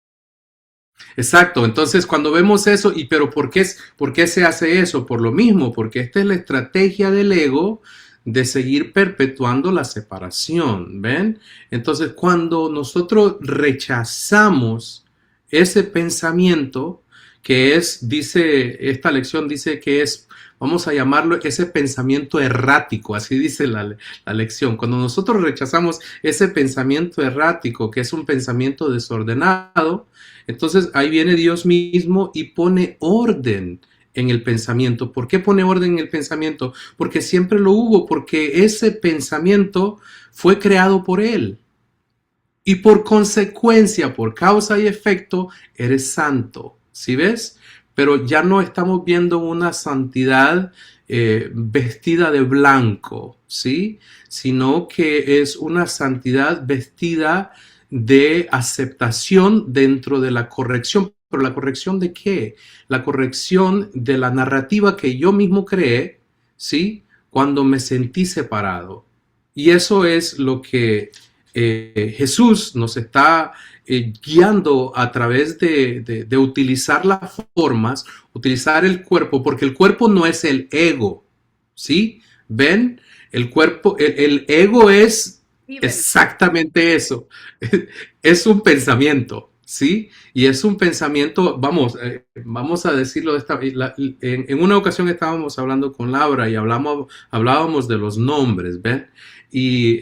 exacto, entonces cuando vemos eso, y pero por qué se hace eso? Por lo mismo, porque esta es la estrategia del ego de seguir perpetuando la separación, ¿ven? Entonces cuando nosotros rechazamos ese pensamiento, que es, dice, esta lección dice que es, vamos a llamarlo ese pensamiento errático, así dice la lección. Cuando nosotros rechazamos ese pensamiento errático, que es un pensamiento desordenado, entonces ahí viene Dios mismo y pone orden en el pensamiento. ¿Por qué pone orden en el pensamiento? Porque siempre lo hubo, porque ese pensamiento fue creado por Él. Y por consecuencia, por causa y efecto, eres santo. ¿Sí ves? pero ya no estamos viendo una santidad vestida de blanco, ¿sí? Sino que es una santidad vestida de aceptación dentro de la corrección. ¿Pero la corrección de qué? La corrección de la narrativa que yo mismo creé, ¿sí? Cuando me sentí separado. Y eso es lo que Jesús nos está guiando a través de utilizar las formas, utilizar el cuerpo, porque el cuerpo no es el ego, ¿sí? ¿Ven? El cuerpo, el ego es Viven. exactamente eso. Es un pensamiento, ¿sí? Y es un pensamiento, vamos a decirlo de esta, en una ocasión estábamos hablando con Laura y hablábamos de los nombres, ¿ven? Y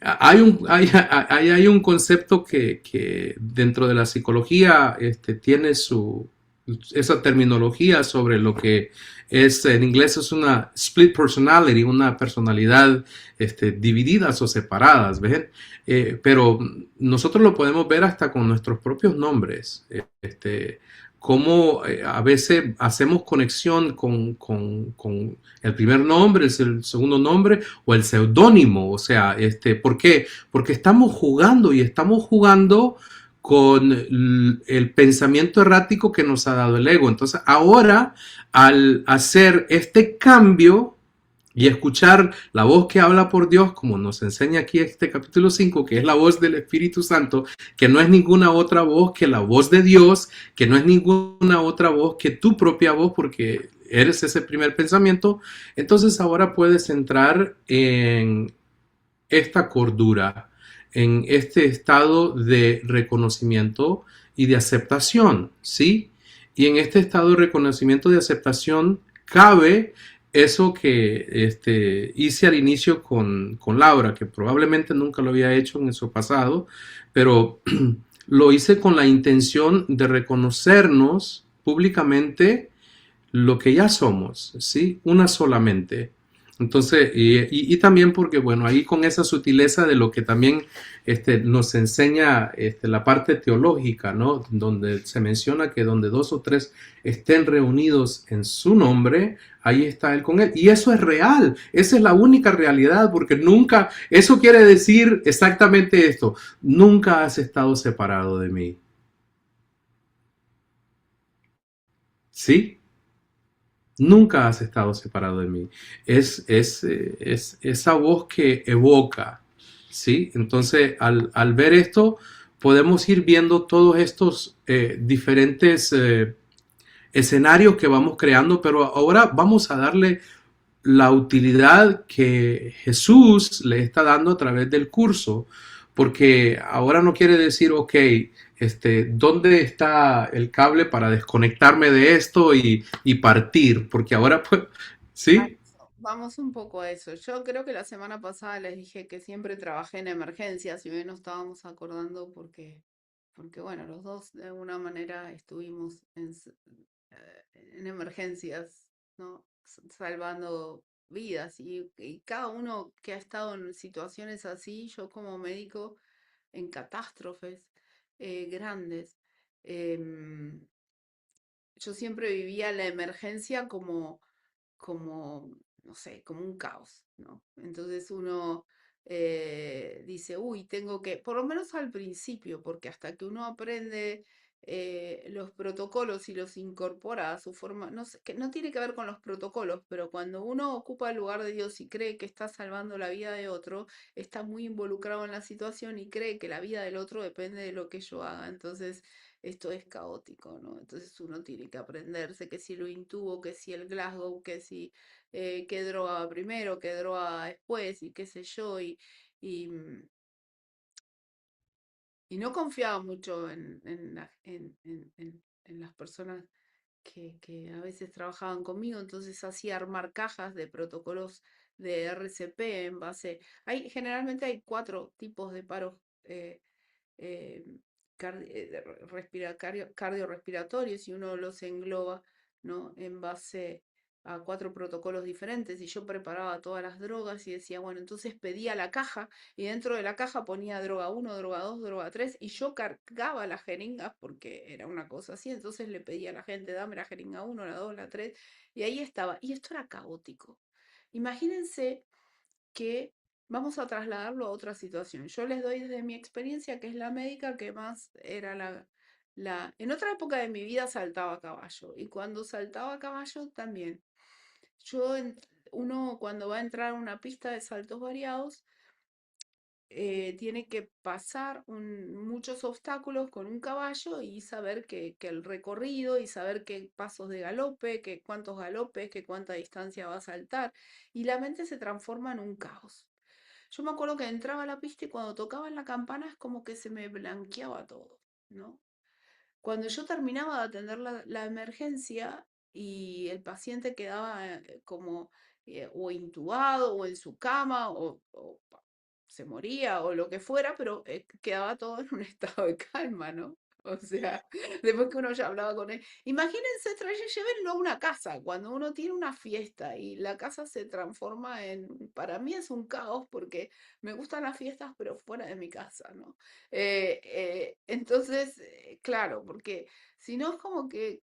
hay un concepto que dentro de la psicología tiene esa terminología sobre lo que es, en inglés es una split personality, una personalidad divididas o separadas, ¿ven? Pero nosotros lo podemos ver hasta con nuestros propios nombres. Cómo a veces hacemos conexión con el primer nombre, el segundo nombre o el seudónimo. O sea, ¿por qué? Porque estamos jugando con el pensamiento errático que nos ha dado el ego. Entonces, ahora, al hacer este cambio y escuchar la voz que habla por Dios, como nos enseña aquí este capítulo 5, que es la voz del Espíritu Santo, que no es ninguna otra voz que la voz de Dios, que no es ninguna otra voz que tu propia voz, porque eres ese primer pensamiento, entonces ahora puedes entrar en esta cordura, en este estado de reconocimiento y de aceptación, ¿sí? Y en este estado de reconocimiento y de aceptación cabe eso que hice al inicio con Laura, que probablemente nunca lo había hecho en su pasado, pero lo hice con la intención de reconocernos públicamente lo que ya somos, ¿sí? Una solamente. Entonces, y también porque, bueno, ahí con esa sutileza de lo que también nos enseña la parte teológica, ¿no? Donde se menciona que donde dos o tres estén reunidos en su nombre, ahí está Él con Él. Y eso es real, esa es la única realidad, porque nunca, eso quiere decir exactamente esto, nunca has estado separado de mí, ¿sí? Nunca has estado separado de mí. Es esa voz que evoca, ¿sí? Entonces, al ver esto, podemos ir viendo todos estos diferentes escenarios que vamos creando, pero ahora vamos a darle la utilidad que Jesús le está dando a través del curso, porque ahora no quiere decir, ok, ¿dónde está el cable para desconectarme de esto y partir? Porque ahora, pues, ¿sí? Vamos un poco a eso. Yo creo que la semana pasada les dije que siempre trabajé en emergencias y hoy nos estábamos acordando porque bueno, los dos de alguna manera estuvimos en emergencias, ¿no? Salvando vidas y cada uno que ha estado en situaciones así, yo como médico en catástrofes grandes, em, yo siempre vivía la emergencia como, no sé, como un caos, ¿no? Entonces uno dice, uy, tengo que, por lo menos al principio, porque hasta que uno aprende los protocolos y los incorpora a su forma, no sé, que no tiene que ver con los protocolos, pero cuando uno ocupa el lugar de Dios y cree que está salvando la vida de otro, está muy involucrado en la situación y cree que la vida del otro depende de lo que yo haga. Entonces, esto es caótico, ¿no? Entonces uno tiene que aprenderse que si lo intubo, que si el Glasgow, que si qué droga va primero, qué droga va después y qué sé yo. Y, mm, y no confiaba mucho en las personas que a veces trabajaban conmigo, entonces hacía armar cajas de protocolos de RCP en base. Generalmente hay cuatro tipos de paros eh, cardiorrespiratorios y uno los engloba, ¿no? En base a 4 protocolos diferentes y yo preparaba todas las drogas y decía, bueno, entonces pedía la caja y dentro de la caja ponía droga uno, droga 2, droga 3 y yo cargaba las jeringas porque era una cosa así, entonces le pedía a la gente, dame la jeringa uno, la 2, la 3 y ahí estaba. Y esto era caótico. Imagínense que vamos a trasladarlo a otra situación. Yo les doy desde mi experiencia, que es la médica, que más era En otra época de mi vida saltaba a caballo, y cuando saltaba a caballo también. Yo, uno cuando va a entrar a una pista de saltos variados, tiene que pasar muchos obstáculos con un caballo y saber que el recorrido y saber qué pasos de galope, que cuántos galopes, que cuánta distancia va a saltar. Y la mente se transforma en un caos. Yo me acuerdo que entraba a la pista y cuando tocaban la campana es como que se me blanqueaba todo, ¿no? Cuando yo terminaba de atender la emergencia y el paciente quedaba como o intubado o en su cama o se moría o lo que fuera, pero quedaba todo en un estado de calma, ¿no? O sea, después que uno ya hablaba con él. Imagínense, llévenlo a una casa, cuando uno tiene una fiesta y la casa se transforma para mí es un caos porque me gustan las fiestas, pero fuera de mi casa, ¿no? Entonces, claro, porque si no es como que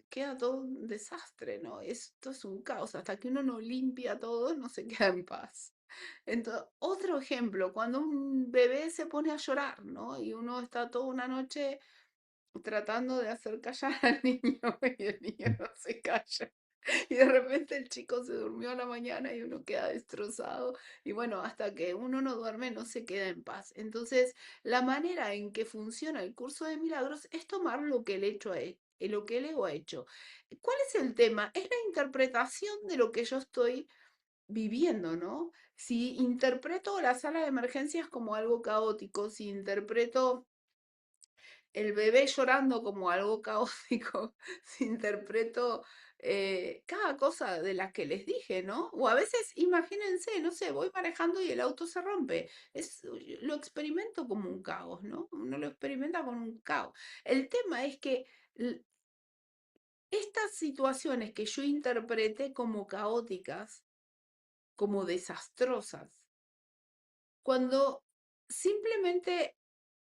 queda todo un desastre, ¿no? Esto es un caos, hasta que uno no limpia todo, no se queda en paz. Entonces, otro ejemplo, cuando un bebé se pone a llorar, ¿no? Y uno está toda una noche tratando de hacer callar al niño y el niño no se calla. Y de repente el chico se durmió a la mañana y uno queda destrozado. Y bueno, hasta que uno no duerme no se queda en paz. Entonces, la manera en que funciona el curso de milagros es tomar lo que el hecho lo que el ego ha hecho. ¿Cuál es el tema? Es la interpretación de lo que yo estoy viviendo, ¿no? Si interpreto la sala de emergencias como algo caótico, si interpreto el bebé llorando como algo caótico, si interpreto cada cosa de las que les dije, ¿no? O a veces, imagínense, no sé, voy manejando y el auto se rompe. Lo experimento como un caos, ¿no? Uno lo experimenta como un caos. El tema es que l- estas situaciones que yo interpreté como caóticas, como desastrosas, cuando simplemente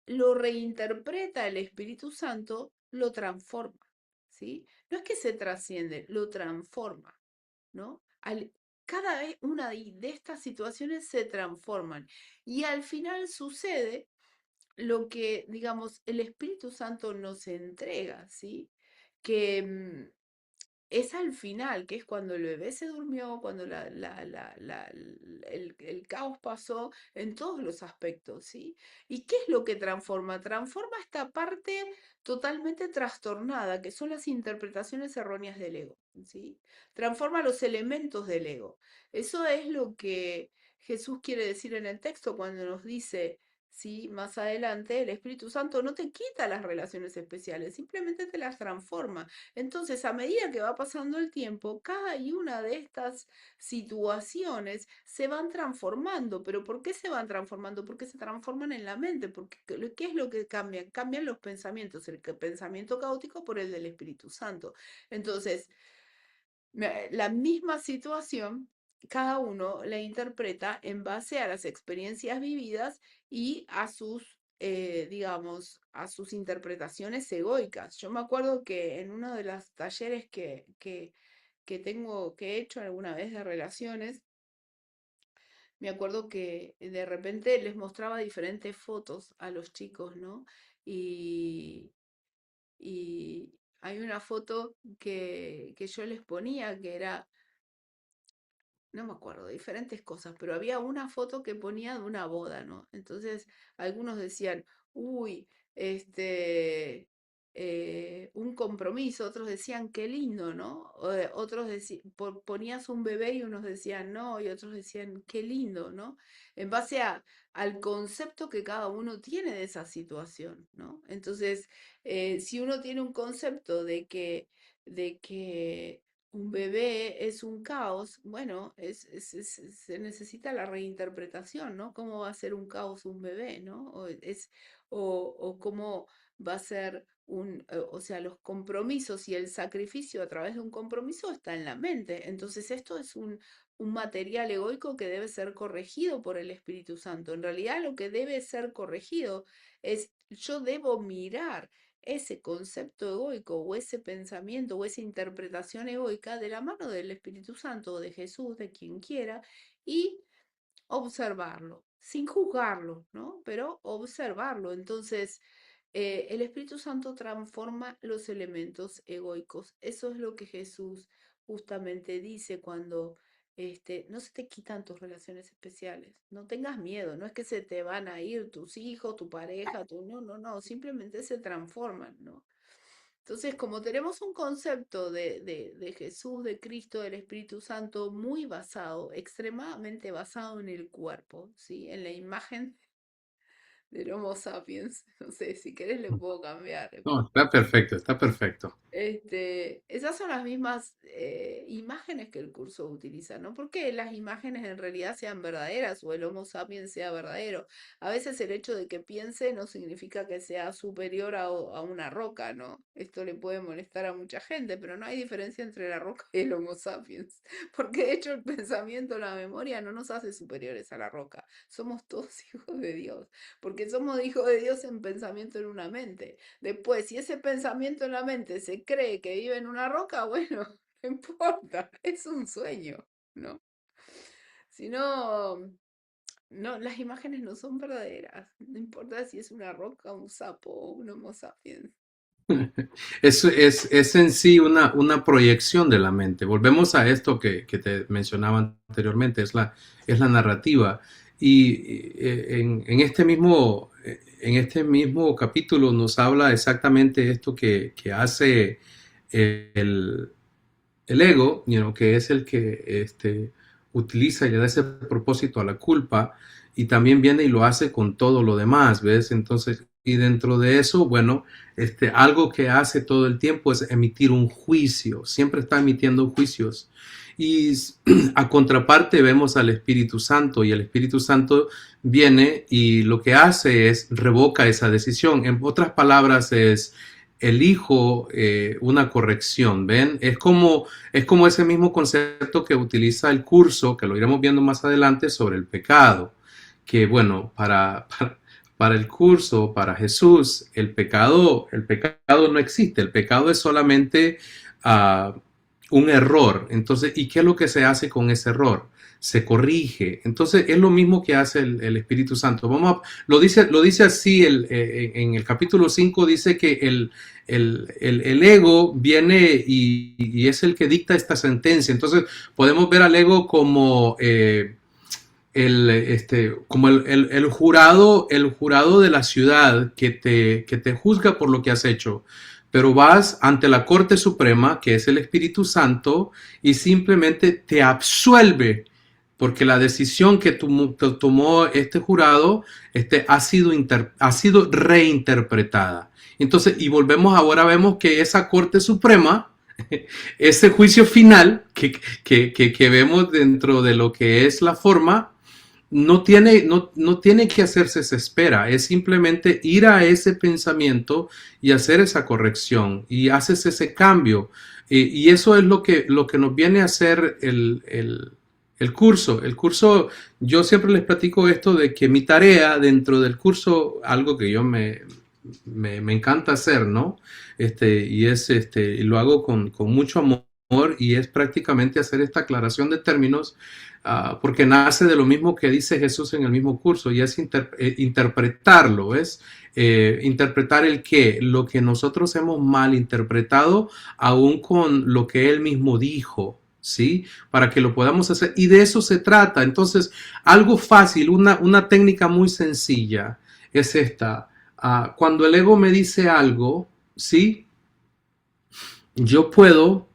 lo reinterpreta el Espíritu Santo, lo transforma, ¿sí? No es que se trasciende, lo transforma, ¿no? Cada vez una de estas situaciones se transforman y al final sucede lo que, digamos, el Espíritu Santo nos entrega, ¿sí? Que es al final, que es cuando el bebé se durmió, cuando el caos pasó en todos los aspectos, ¿sí? ¿Y qué es lo que transforma? Transforma esta parte totalmente trastornada, que son las interpretaciones erróneas del ego, ¿sí? Transforma los elementos del ego. Eso es lo que Jesús quiere decir en el texto cuando nos dice, sí, más adelante, el Espíritu Santo no te quita las relaciones especiales, simplemente te las transforma. Entonces, a medida que va pasando el tiempo, cada y una de estas situaciones se van transformando. ¿Pero por qué se van transformando? Porque se transforman en la mente. Porque ¿qué es lo que cambian? Cambian los pensamientos, pensamiento caótico por el del Espíritu Santo. Entonces, la misma situación, cada uno la interpreta en base a las experiencias vividas y a sus, digamos, a sus interpretaciones egoicas. Yo me acuerdo que en uno de los talleres que he hecho alguna vez de relaciones, me acuerdo que de repente les mostraba diferentes fotos a los chicos, ¿no? Y, y hay una foto que yo les ponía que era no me acuerdo, diferentes cosas, pero había una foto que ponía de una boda, ¿no? Entonces, algunos decían, uy, un compromiso, otros decían, qué lindo, ¿no? Otros ponías un bebé y unos decían, no, y otros decían, qué lindo, ¿no? En base al concepto que cada uno tiene de esa situación, ¿no? Entonces, si uno tiene un concepto de que un bebé es un caos, bueno, se necesita la reinterpretación, ¿no? ¿Cómo va a ser un caos un bebé, ¿no? O cómo va a ser o sea, los compromisos y el sacrificio a través de un compromiso está en la mente. Entonces, esto es un material egoico que debe ser corregido por el Espíritu Santo. En realidad, lo que debe ser corregido es, yo debo mirar ese concepto egoico o ese pensamiento o esa interpretación egoica de la mano del Espíritu Santo o de Jesús, de quien quiera, y observarlo, sin juzgarlo, ¿no? Pero observarlo. Entonces, el Espíritu Santo transforma los elementos egoicos. Eso es lo que Jesús justamente dice cuando no se te quitan tus relaciones especiales. No tengas miedo, no es que se te van a ir tus hijos, tu pareja, no, no, no, simplemente se transforman, ¿no? Entonces, como tenemos un concepto de Jesús, de Cristo, del Espíritu Santo muy basado, extremadamente basado en el cuerpo, ¿sí? En la imagen del Homo sapiens. No sé, si querés le puedo cambiar. No, está perfecto, está perfecto. Esas son las mismas imágenes que el curso utiliza, ¿no? Porque las imágenes en realidad sean verdaderas o el Homo sapiens sea verdadero. A veces el hecho de que piense no significa que sea superior a una roca, ¿no? Esto le puede molestar a mucha gente, pero no hay diferencia entre la roca y el Homo sapiens. Porque de hecho el pensamiento, la memoria no nos hace superiores a la roca. Somos todos hijos de Dios, porque somos hijos de Dios en pensamiento en una mente. Después, si ese pensamiento en la mente se cree que vive en una roca, bueno, no importa, es un sueño, ¿no? Si no, no, las imágenes no son verdaderas. No importa si es una roca, un sapo o un Homo sapiens. Es en sí una proyección de la mente. Volvemos a esto que te mencionaba anteriormente, es la narrativa. Y en este mismo capítulo nos habla exactamente esto que hace el, el ego, que es el que utiliza y le da ese propósito a la culpa, y también viene y lo hace con todo lo demás, ¿ves? Entonces, y dentro de eso, bueno, algo que hace todo el tiempo es emitir un juicio, siempre está emitiendo juicios. Y a contraparte vemos al Espíritu Santo, y el Espíritu Santo viene y lo que hace es revoca esa decisión. En otras palabras, elijo una corrección, ¿ven? Es como ese mismo concepto que utiliza el curso, que lo iremos viendo más adelante, sobre el pecado, que bueno, para el curso, para Jesús, el pecado no existe, el pecado es solamente un error. Entonces, ¿y qué es lo que se hace con ese error? Se corrige. Entonces, es lo mismo que hace el Espíritu Santo. Lo dice así en el capítulo 5, dice que el ego viene y es el que dicta esta sentencia. Entonces, podemos ver al ego como el jurado de la ciudad que te juzga por lo que has hecho. Pero vas ante la Corte Suprema, que es el Espíritu Santo, y simplemente te absuelve, porque la decisión que tomó este jurado ha sido reinterpretada. Entonces, y volvemos ahora, vemos que esa Corte Suprema, ese juicio final que vemos dentro de lo que es la forma, no tiene que hacerse esa espera, es simplemente ir a ese pensamiento y hacer esa corrección y haces ese cambio. Y eso es lo que nos viene a hacer el curso. El curso, yo siempre les platico esto de que mi tarea dentro del curso, algo que yo me encanta hacer, ¿no? Y lo hago con mucho amor, y es prácticamente hacer esta aclaración de términos, porque nace de lo mismo que dice Jesús en el mismo curso, y es interpretarlo, es interpretar el qué, lo que nosotros hemos mal interpretado, aún con lo que él mismo dijo, ¿sí? Para que lo podamos hacer, y de eso se trata. Entonces, algo fácil, una técnica muy sencilla es esta. Cuando el ego me dice algo, ¿sí? Yo puedo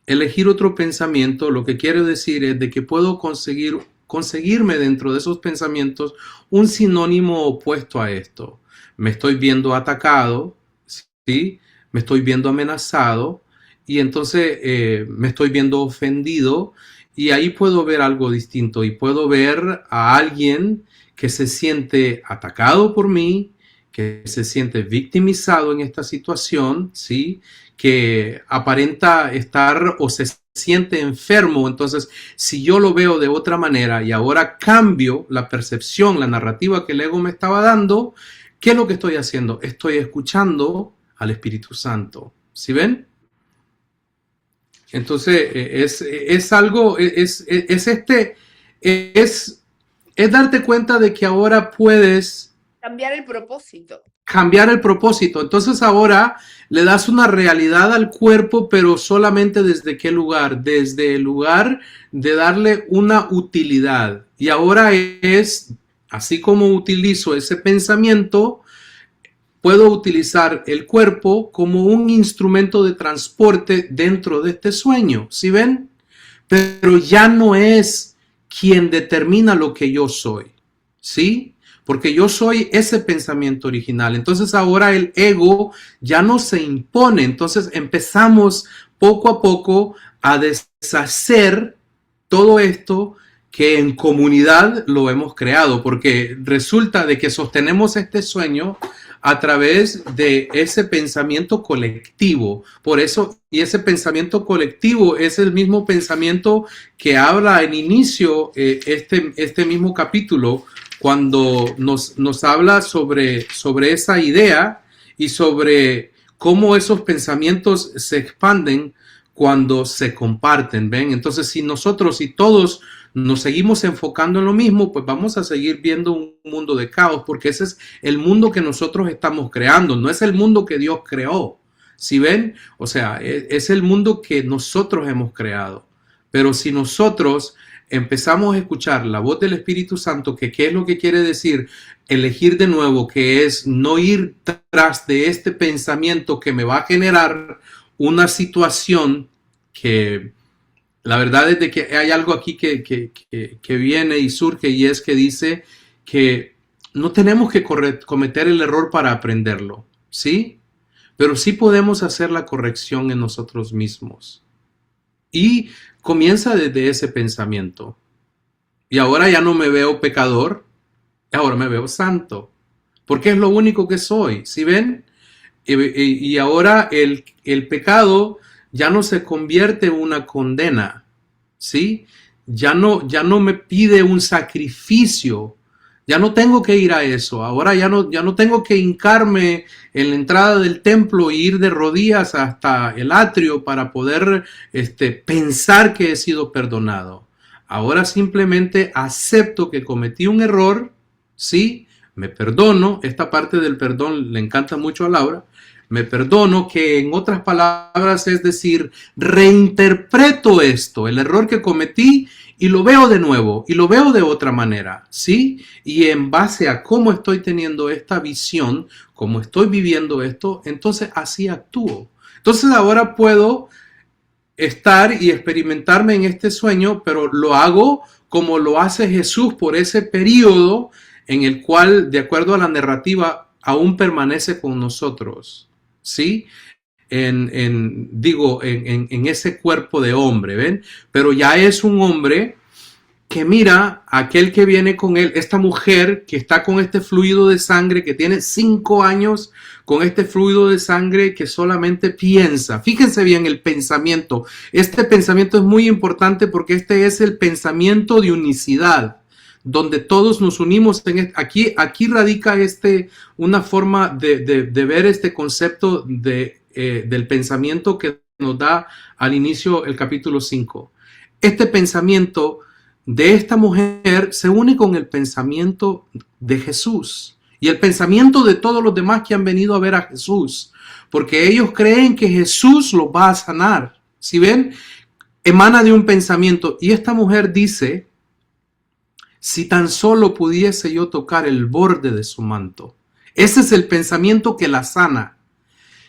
elegir otro pensamiento. Lo que quiero decir es de que puedo conseguirme dentro de esos pensamientos un sinónimo opuesto a esto. Me estoy viendo atacado, ¿sí? Me estoy viendo amenazado, y entonces me estoy viendo ofendido y ahí puedo ver algo distinto y puedo ver a alguien que se siente atacado por mí, que se siente victimizado en esta situación, ¿sí? Que aparenta estar o se siente enfermo. Entonces, si yo lo veo de otra manera y ahora cambio la percepción, la narrativa que el ego me estaba dando, ¿qué es lo que estoy haciendo? Estoy escuchando al Espíritu Santo. ¿Sí ven? Entonces, es algo, es darte cuenta de que ahora puedes Cambiar el propósito. cambiar el propósito. Entonces ahora le das una realidad al cuerpo, pero solamente desde qué lugar, desde el lugar de darle una utilidad. Y ahora es, así como utilizo ese pensamiento, puedo utilizar el cuerpo como un instrumento de transporte dentro de este sueño. ¿Sí ven? Pero ya no es quien determina lo que yo soy. ¿Sí? Porque yo soy ese pensamiento original. Entonces ahora el ego ya no se impone. Entonces empezamos poco a poco a deshacer todo esto que en comunidad lo hemos creado, porque resulta de que sostenemos este sueño a través de ese pensamiento colectivo. Por eso, y ese pensamiento colectivo es el mismo pensamiento que habla en inicio este mismo capítulo, cuando nos habla sobre esa idea y sobre cómo esos pensamientos se expanden cuando se comparten, ¿ven? Entonces, si nosotros y todos nos seguimos enfocando en lo mismo, pues vamos a seguir viendo un mundo de caos, porque ese es el mundo que nosotros estamos creando, no es el mundo que Dios creó. ¿Sí ven? O sea, es el mundo que nosotros hemos creado. Pero si nosotros empezamos a escuchar la voz del Espíritu Santo, que qué es lo que quiere decir elegir de nuevo, que es no ir tras de este pensamiento que me va a generar una situación que la verdad es de que hay algo aquí que viene y surge, y es que dice que no tenemos que cometer el error para aprenderlo, ¿sí? Pero sí podemos hacer la corrección en nosotros mismos. Y comienza desde ese pensamiento. Y ahora ya no me veo pecador, ahora me veo santo, porque es lo único que soy, ¿sí ven? Y ahora el pecado ya no se convierte en una condena, ¿sí? Ya no me pide un sacrificio, ya no tengo que ir a eso, ahora ya no tengo que hincarme en la entrada del templo e ir de rodillas hasta el atrio para poder pensar que he sido perdonado. Ahora simplemente acepto que cometí un error, ¿sí? Me perdono, esta parte del perdón le encanta mucho a Laura, me perdono, que en otras palabras es decir, reinterpreto esto, el error que cometí, y lo veo de nuevo, y lo veo de otra manera, ¿sí? Y en base a cómo estoy teniendo esta visión, cómo estoy viviendo esto, entonces así actúo. Entonces ahora puedo estar y experimentarme en este sueño, pero lo hago como lo hace Jesús por ese periodo en el cual, de acuerdo a la narrativa, aún permanece con nosotros, ¿sí? En ese cuerpo de hombre, ¿ven? Pero ya es un hombre que mira a aquel que viene con él, esta mujer que está con este fluido de sangre, que tiene 5 años con este fluido de sangre, que solamente piensa. Fíjense bien el pensamiento. Este pensamiento es muy importante porque este es el pensamiento de unicidad, donde todos nos unimos. Aquí radica una forma de ver este concepto del pensamiento que nos da al inicio el capítulo 5. Este pensamiento de esta mujer se une con el pensamiento de Jesús y el pensamiento de todos los demás que han venido a ver a Jesús, porque ellos creen que Jesús los va a sanar. ¿Sí ven? Emana de un pensamiento, y esta mujer dice: si tan solo pudiese yo tocar el borde de su manto. Ese es el pensamiento que la sana.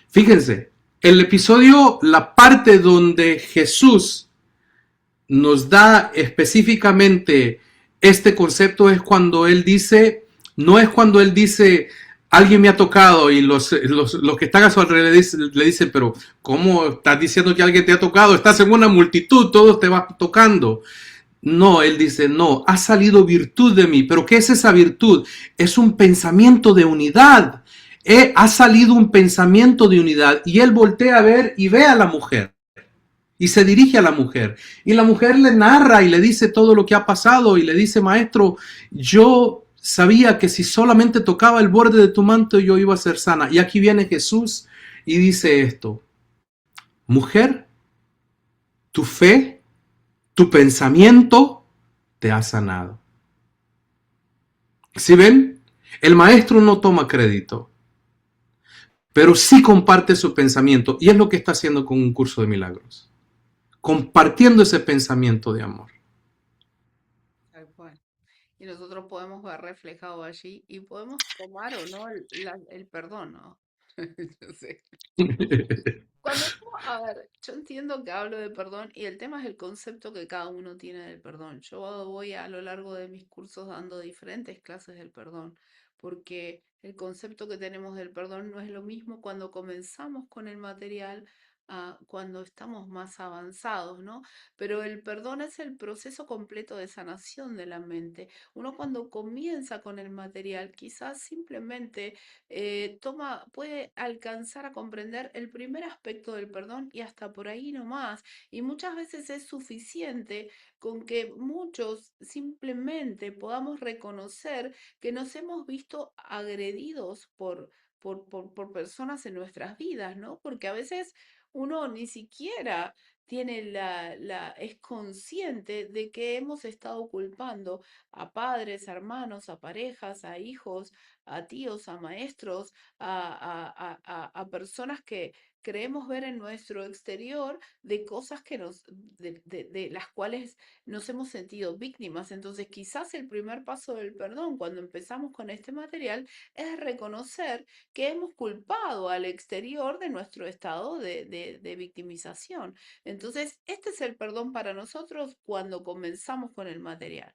Fíjense, el episodio, la parte donde Jesús nos da específicamente este concepto es cuando Él dice, no es cuando Él dice, alguien me ha tocado y los que están a su alrededor le dicen, pero ¿cómo estás diciendo que alguien te ha tocado? Estás en una multitud, todos te van tocando. No, él dice, no, ha salido virtud de mí. ¿Pero qué es esa virtud? Es un pensamiento de unidad. Ha salido un pensamiento de unidad. Y él voltea a ver y ve a la mujer. Y se dirige a la mujer. Y la mujer le narra y le dice todo lo que ha pasado. Y le dice, maestro, yo sabía que si solamente tocaba el borde de tu manto yo iba a ser sana. Y aquí viene Jesús y dice esto. Mujer, tu fe, tu pensamiento te ha sanado. ¿Sí ven? El maestro no toma crédito, pero sí comparte su pensamiento y es lo que está haciendo con un curso de milagros, compartiendo ese pensamiento de amor. Tal cual. Y nosotros podemos ver reflejado allí y podemos tomar o no el perdón, ¿no? No sé. Cuando a ver, yo entiendo que hablo de perdón y el tema es el concepto que cada uno tiene del perdón. Yo voy a lo largo de mis cursos dando diferentes clases del perdón, porque el concepto que tenemos del perdón no es lo mismo cuando comenzamos con el material a cuando estamos más avanzados, ¿no? Pero el perdón es el proceso completo de sanación de la mente. Uno cuando comienza con el material, quizás simplemente puede alcanzar a comprender el primer aspecto del perdón y hasta por ahí nomás. Y muchas veces es suficiente con que muchos simplemente podamos reconocer que nos hemos visto agredidos por personas en nuestras vidas, ¿no? Porque a veces uno ni siquiera tiene es consciente de que hemos estado culpando a padres, a hermanos, a parejas, a hijos, a tíos, a maestros, a personas que creemos ver en nuestro exterior de cosas de las cuales nos hemos sentido víctimas. Entonces, quizás el primer paso del perdón, cuando empezamos con este material, es reconocer que hemos culpado al exterior de nuestro estado de victimización. Entonces, este es el perdón para nosotros cuando comenzamos con el material.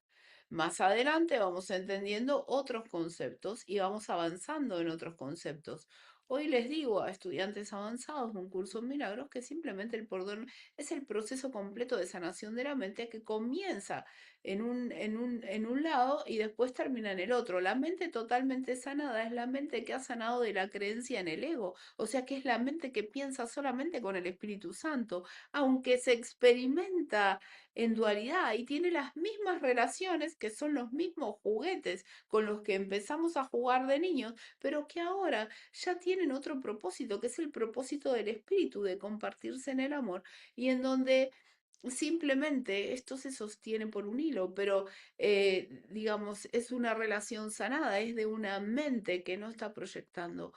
Más adelante vamos entendiendo otros conceptos y vamos avanzando en otros conceptos. Hoy les digo a estudiantes avanzados de un curso en milagros que simplemente el perdón es el proceso completo de sanación de la mente que comienza en un lado y después termina en el otro. La mente totalmente sanada es la mente que ha sanado de la creencia en el ego, o sea que es la mente que piensa solamente con el Espíritu Santo, aunque se experimenta en dualidad y tiene las mismas relaciones, que son los mismos juguetes con los que empezamos a jugar de niños, pero que ahora ya tienen otro propósito, que es el propósito del espíritu, de compartirse en el amor, y en donde simplemente esto se sostiene por un hilo, pero digamos, es una relación sanada, es de una mente que no está proyectando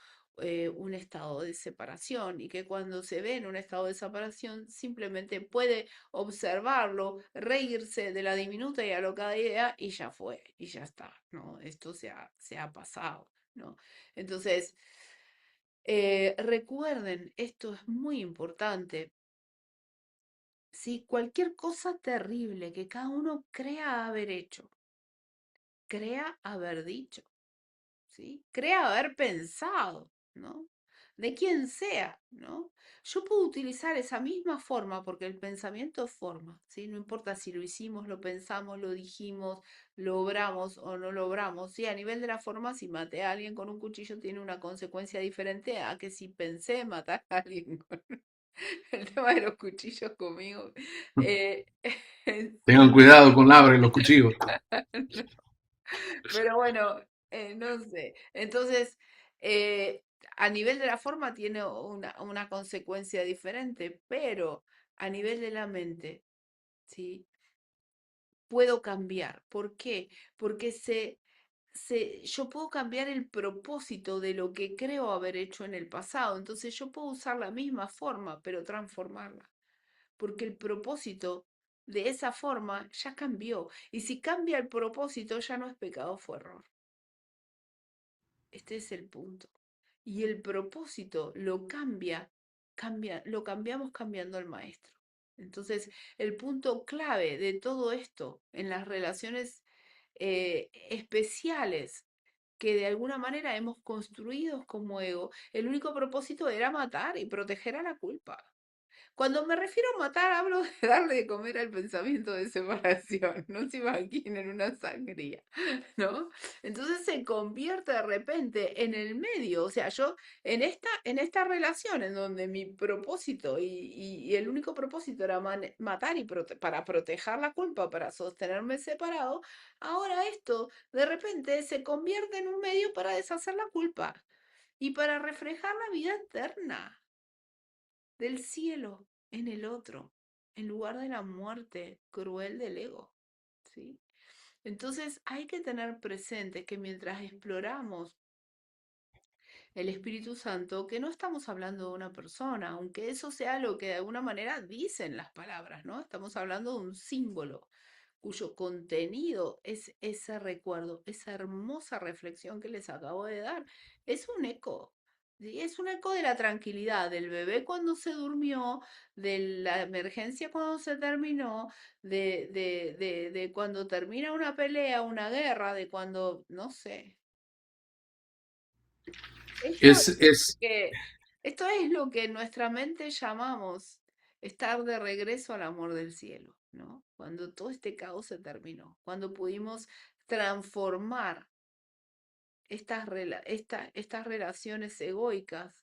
un estado de separación y que cuando se ve en un estado de separación simplemente puede observarlo, reírse de la diminuta y alocada idea y ya fue, y ya está, ¿no? Esto se ha pasado, ¿no? Entonces, recuerden, esto es muy importante. Si cualquier cosa terrible que cada uno crea haber hecho, crea haber dicho, ¿sí? Crea haber pensado, ¿no? De quien sea, ¿no? Yo puedo utilizar esa misma forma porque el pensamiento es forma, ¿sí? No importa si lo hicimos, lo pensamos, lo dijimos, lo obramos o no lo obramos, ¿sí? A nivel de la forma, si maté a alguien con un cuchillo tiene una consecuencia diferente a que si pensé matar a alguien con el tema de los cuchillos conmigo. eh, Tengan sí. cuidado con la y los cuchillos. Pero bueno, no sé. Entonces, eh, a nivel de la forma tiene una consecuencia diferente, pero a nivel de la mente, ¿sí? Puedo cambiar. ¿Por qué? Porque yo puedo cambiar el propósito de lo que creo haber hecho en el pasado. Entonces yo puedo usar la misma forma, pero transformarla. Porque el propósito de esa forma ya cambió. Y si cambia el propósito, ya no es pecado, fue error. Este es el punto. Y el propósito lo cambiamos cambiando al maestro. Entonces, el punto clave de todo esto en las relaciones especiales que de alguna manera hemos construido como ego, el único propósito era matar y proteger a la culpa. Cuando me refiero a matar, hablo de darle de comer al pensamiento de separación, no se imaginen una sangría, ¿no? Entonces se convierte de repente en el medio, o sea, yo en esta relación en donde mi propósito y el único propósito era matar y para proteger la culpa, para sostenerme separado, ahora esto de repente se convierte en un medio para deshacer la culpa y para reflejar la vida eterna del cielo en el otro, en lugar de la muerte cruel del ego, ¿sí? Entonces hay que tener presente que mientras exploramos el Espíritu Santo, que no estamos hablando de una persona, aunque eso sea lo que de alguna manera dicen las palabras, ¿no? Estamos hablando de un símbolo cuyo contenido es ese recuerdo, esa hermosa reflexión que les acabo de dar. Es un eco, ¿sí? Es un eco de la tranquilidad del bebé cuando se durmió, de la emergencia cuando se terminó, de cuando termina una pelea, una guerra, de cuando, no sé. Esto Es, es es, que, esto es lo que en nuestra mente llamamos estar de regreso al amor del cielo, ¿no? Cuando todo este caos se terminó, cuando pudimos transformar estas relaciones egoicas,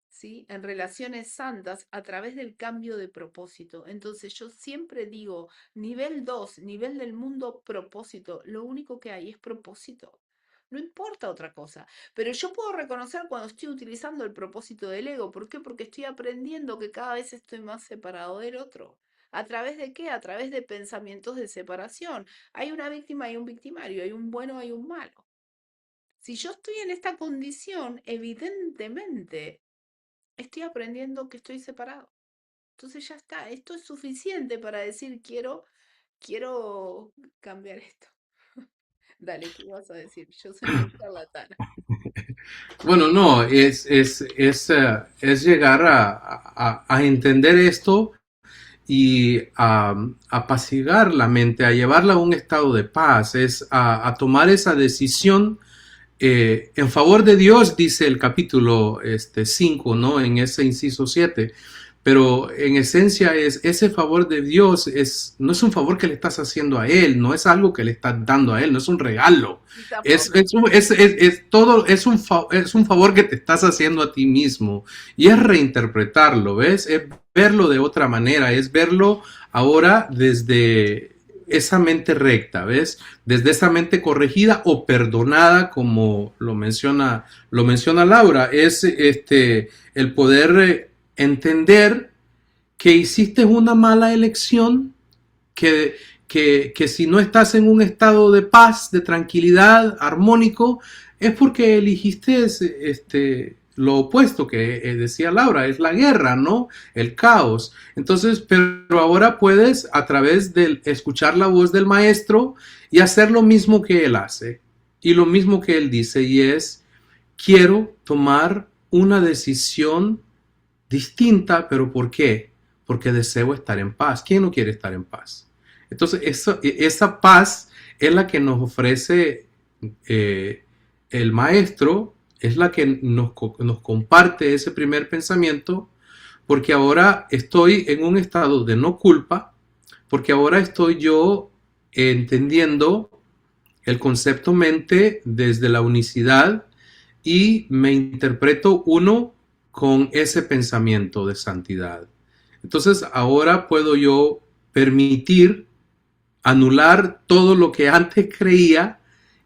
¿sí? En relaciones santas a través del cambio de propósito. Entonces yo siempre digo, nivel 2 nivel del mundo propósito, lo único que hay es propósito. No importa otra cosa, pero yo puedo reconocer cuando estoy utilizando el propósito del ego. ¿Por qué? Porque estoy aprendiendo que cada vez estoy más separado del otro. ¿A través de qué? A través de pensamientos de separación. Hay una víctima y un victimario, hay un bueno, hay un malo. Si yo estoy en esta condición, evidentemente estoy aprendiendo que estoy separado. Entonces ya está, esto es suficiente para decir quiero cambiar esto. Dale, ¿qué vas a decir? Yo soy muy charlatana. bueno, no, es llegar a entender esto y a apaciguar la mente, a llevarla a un estado de paz, es a tomar esa decisión en favor de Dios, dice el capítulo 5, ¿no? En ese inciso 7. Pero en esencia es ese favor de Dios, no es un favor que le estás haciendo a Él, no es algo que le estás dando a Él, no es un regalo. Quizá Es, favor. es, todo, es un favor que te estás haciendo a ti mismo. Y es reinterpretarlo, ¿ves? Es verlo de otra manera, es verlo ahora desde esa mente recta, ¿ves? Desde esa mente corregida o perdonada, como lo menciona Laura, es el poder entender que hiciste una mala elección, que, que si no estás en un estado de paz, de tranquilidad, armónico, es porque eligiste lo opuesto que decía Laura, es la guerra, ¿no? El caos. Entonces, pero ahora puedes, a través de escuchar la voz del maestro y hacer lo mismo que él hace y lo mismo que él dice, y es, quiero tomar una decisión distinta, pero ¿por qué? Porque deseo estar en paz. ¿Quién no quiere estar en paz? Entonces, esa paz es la que nos ofrece eh, el maestro, es la que nos comparte ese primer pensamiento, porque ahora estoy en un estado de no culpa, porque ahora estoy yo entendiendo el concepto mente desde la unicidad y me interpreto uno con ese pensamiento de santidad. Entonces ahora puedo yo permitir anular todo lo que antes creía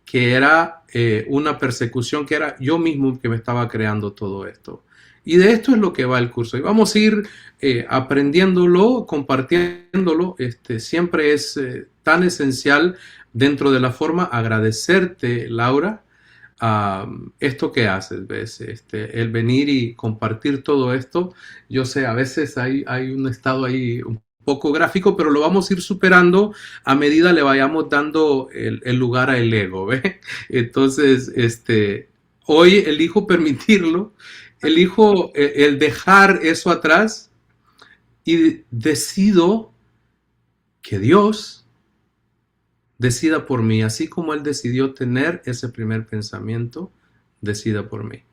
que era una persecución, que era yo mismo que me estaba creando todo esto. Y de esto es lo que va el curso. Y vamos a ir aprendiéndolo, compartiéndolo. Siempre es tan esencial dentro de la forma agradecerte, Laura, esto que haces, ¿ves? El venir y compartir todo esto. Yo sé, a veces hay un estado ahí un poco gráfico, pero lo vamos a ir superando a medida le vayamos dando el lugar al ego, ¿ve? Entonces, hoy elijo permitirlo, elijo el dejar eso atrás y decido que Dios decida por mí, así como Él decidió tener ese primer pensamiento, decida por mí.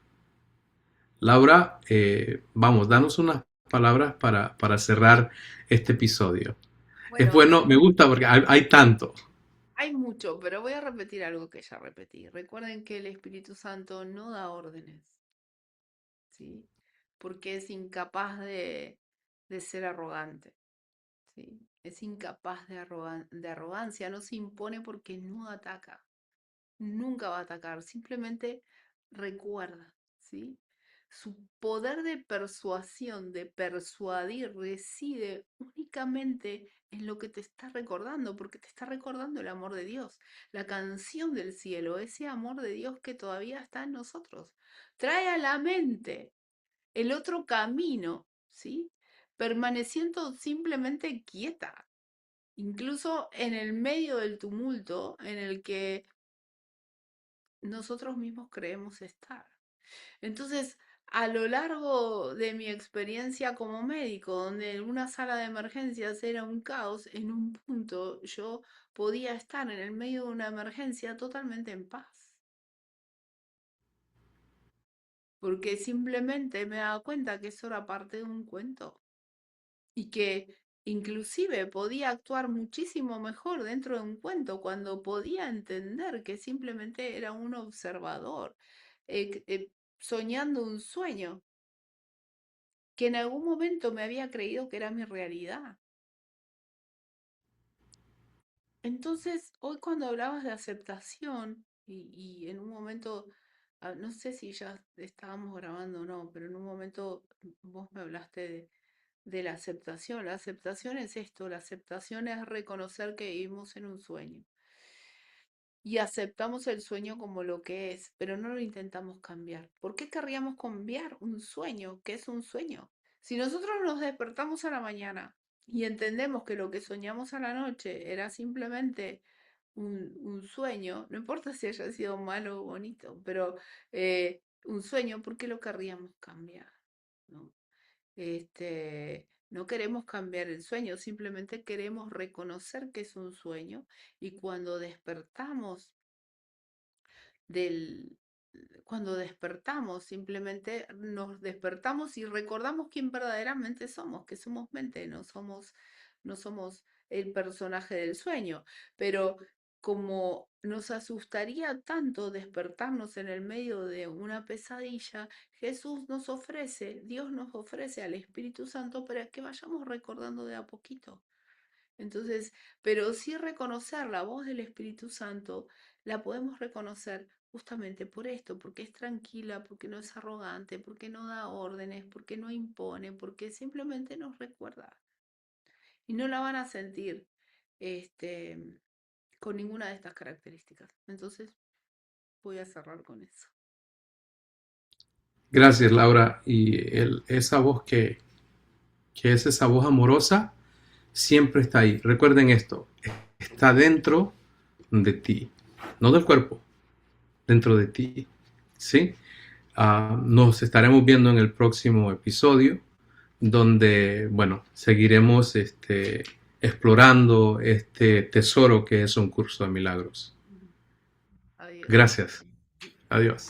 Laura, vamos, danos unas palabras para cerrar este episodio. Es Bueno, bueno, me gusta porque hay tanto. hay mucho, pero voy a repetir algo que ya repetí. Recuerden que el Espíritu Santo no da órdenes, ¿sí? Porque es incapaz de ser arrogante, ¿sí? Es incapaz de arrogancia, no se impone porque no ataca, nunca va a atacar, simplemente recuerda, ¿sí? Su poder de persuasión, de persuadir, reside únicamente en lo que te está recordando, porque te está recordando el amor de Dios, la canción del cielo, ese amor de Dios que todavía está en nosotros. Trae a la mente el otro camino, ¿sí? Permaneciendo simplemente quieta, incluso en el medio del tumulto en el que nosotros mismos creemos estar. Entonces, a lo largo de mi experiencia como médico, donde en una sala de emergencias era un caos, en un punto yo podía estar en el medio de una emergencia totalmente en paz, porque simplemente me daba cuenta que eso era parte de un cuento y que inclusive podía actuar muchísimo mejor dentro de un cuento cuando podía entender que simplemente era un observador, soñando un sueño que en algún momento me había creído que era mi realidad. Entonces, hoy cuando hablabas de aceptación, y en un momento, no sé si ya estábamos grabando o no, pero en un momento vos me hablaste de la aceptación. La aceptación es esto, la aceptación es reconocer que vivimos en un sueño. Y aceptamos el sueño como lo que es, pero no lo intentamos cambiar. ¿Por qué querríamos cambiar un sueño? ¿Qué es un sueño? Si nosotros nos despertamos a la mañana y entendemos que lo que soñamos a la noche era simplemente un sueño, no importa si haya sido malo o bonito, pero un sueño, ¿por qué lo querríamos cambiar? ¿No? No queremos cambiar el sueño, simplemente queremos reconocer que es un sueño y del, cuando despertamos, simplemente nos despertamos y recordamos quién verdaderamente somos, que somos mente, no somos el personaje del sueño. Pero como nos asustaría tanto despertarnos en el medio de una pesadilla, Jesús nos ofrece, Dios nos ofrece al Espíritu Santo para que vayamos recordando de a poquito. Entonces, pero sí reconocer la voz del Espíritu Santo, la podemos reconocer justamente por esto, porque es tranquila, porque no es arrogante, porque no da órdenes, porque no impone, porque simplemente nos recuerda. Y no la van a sentir este, con ninguna de estas características. Entonces, voy a cerrar con eso. Gracias, Laura. Y esa voz que es esa voz amorosa, siempre está ahí. Recuerden esto, está dentro de ti, no del cuerpo, dentro de ti. ¿Sí? Nos estaremos viendo en el próximo episodio, donde, bueno, seguiremos explorando este tesoro que es un curso de milagros. Adiós. Gracias. Adiós.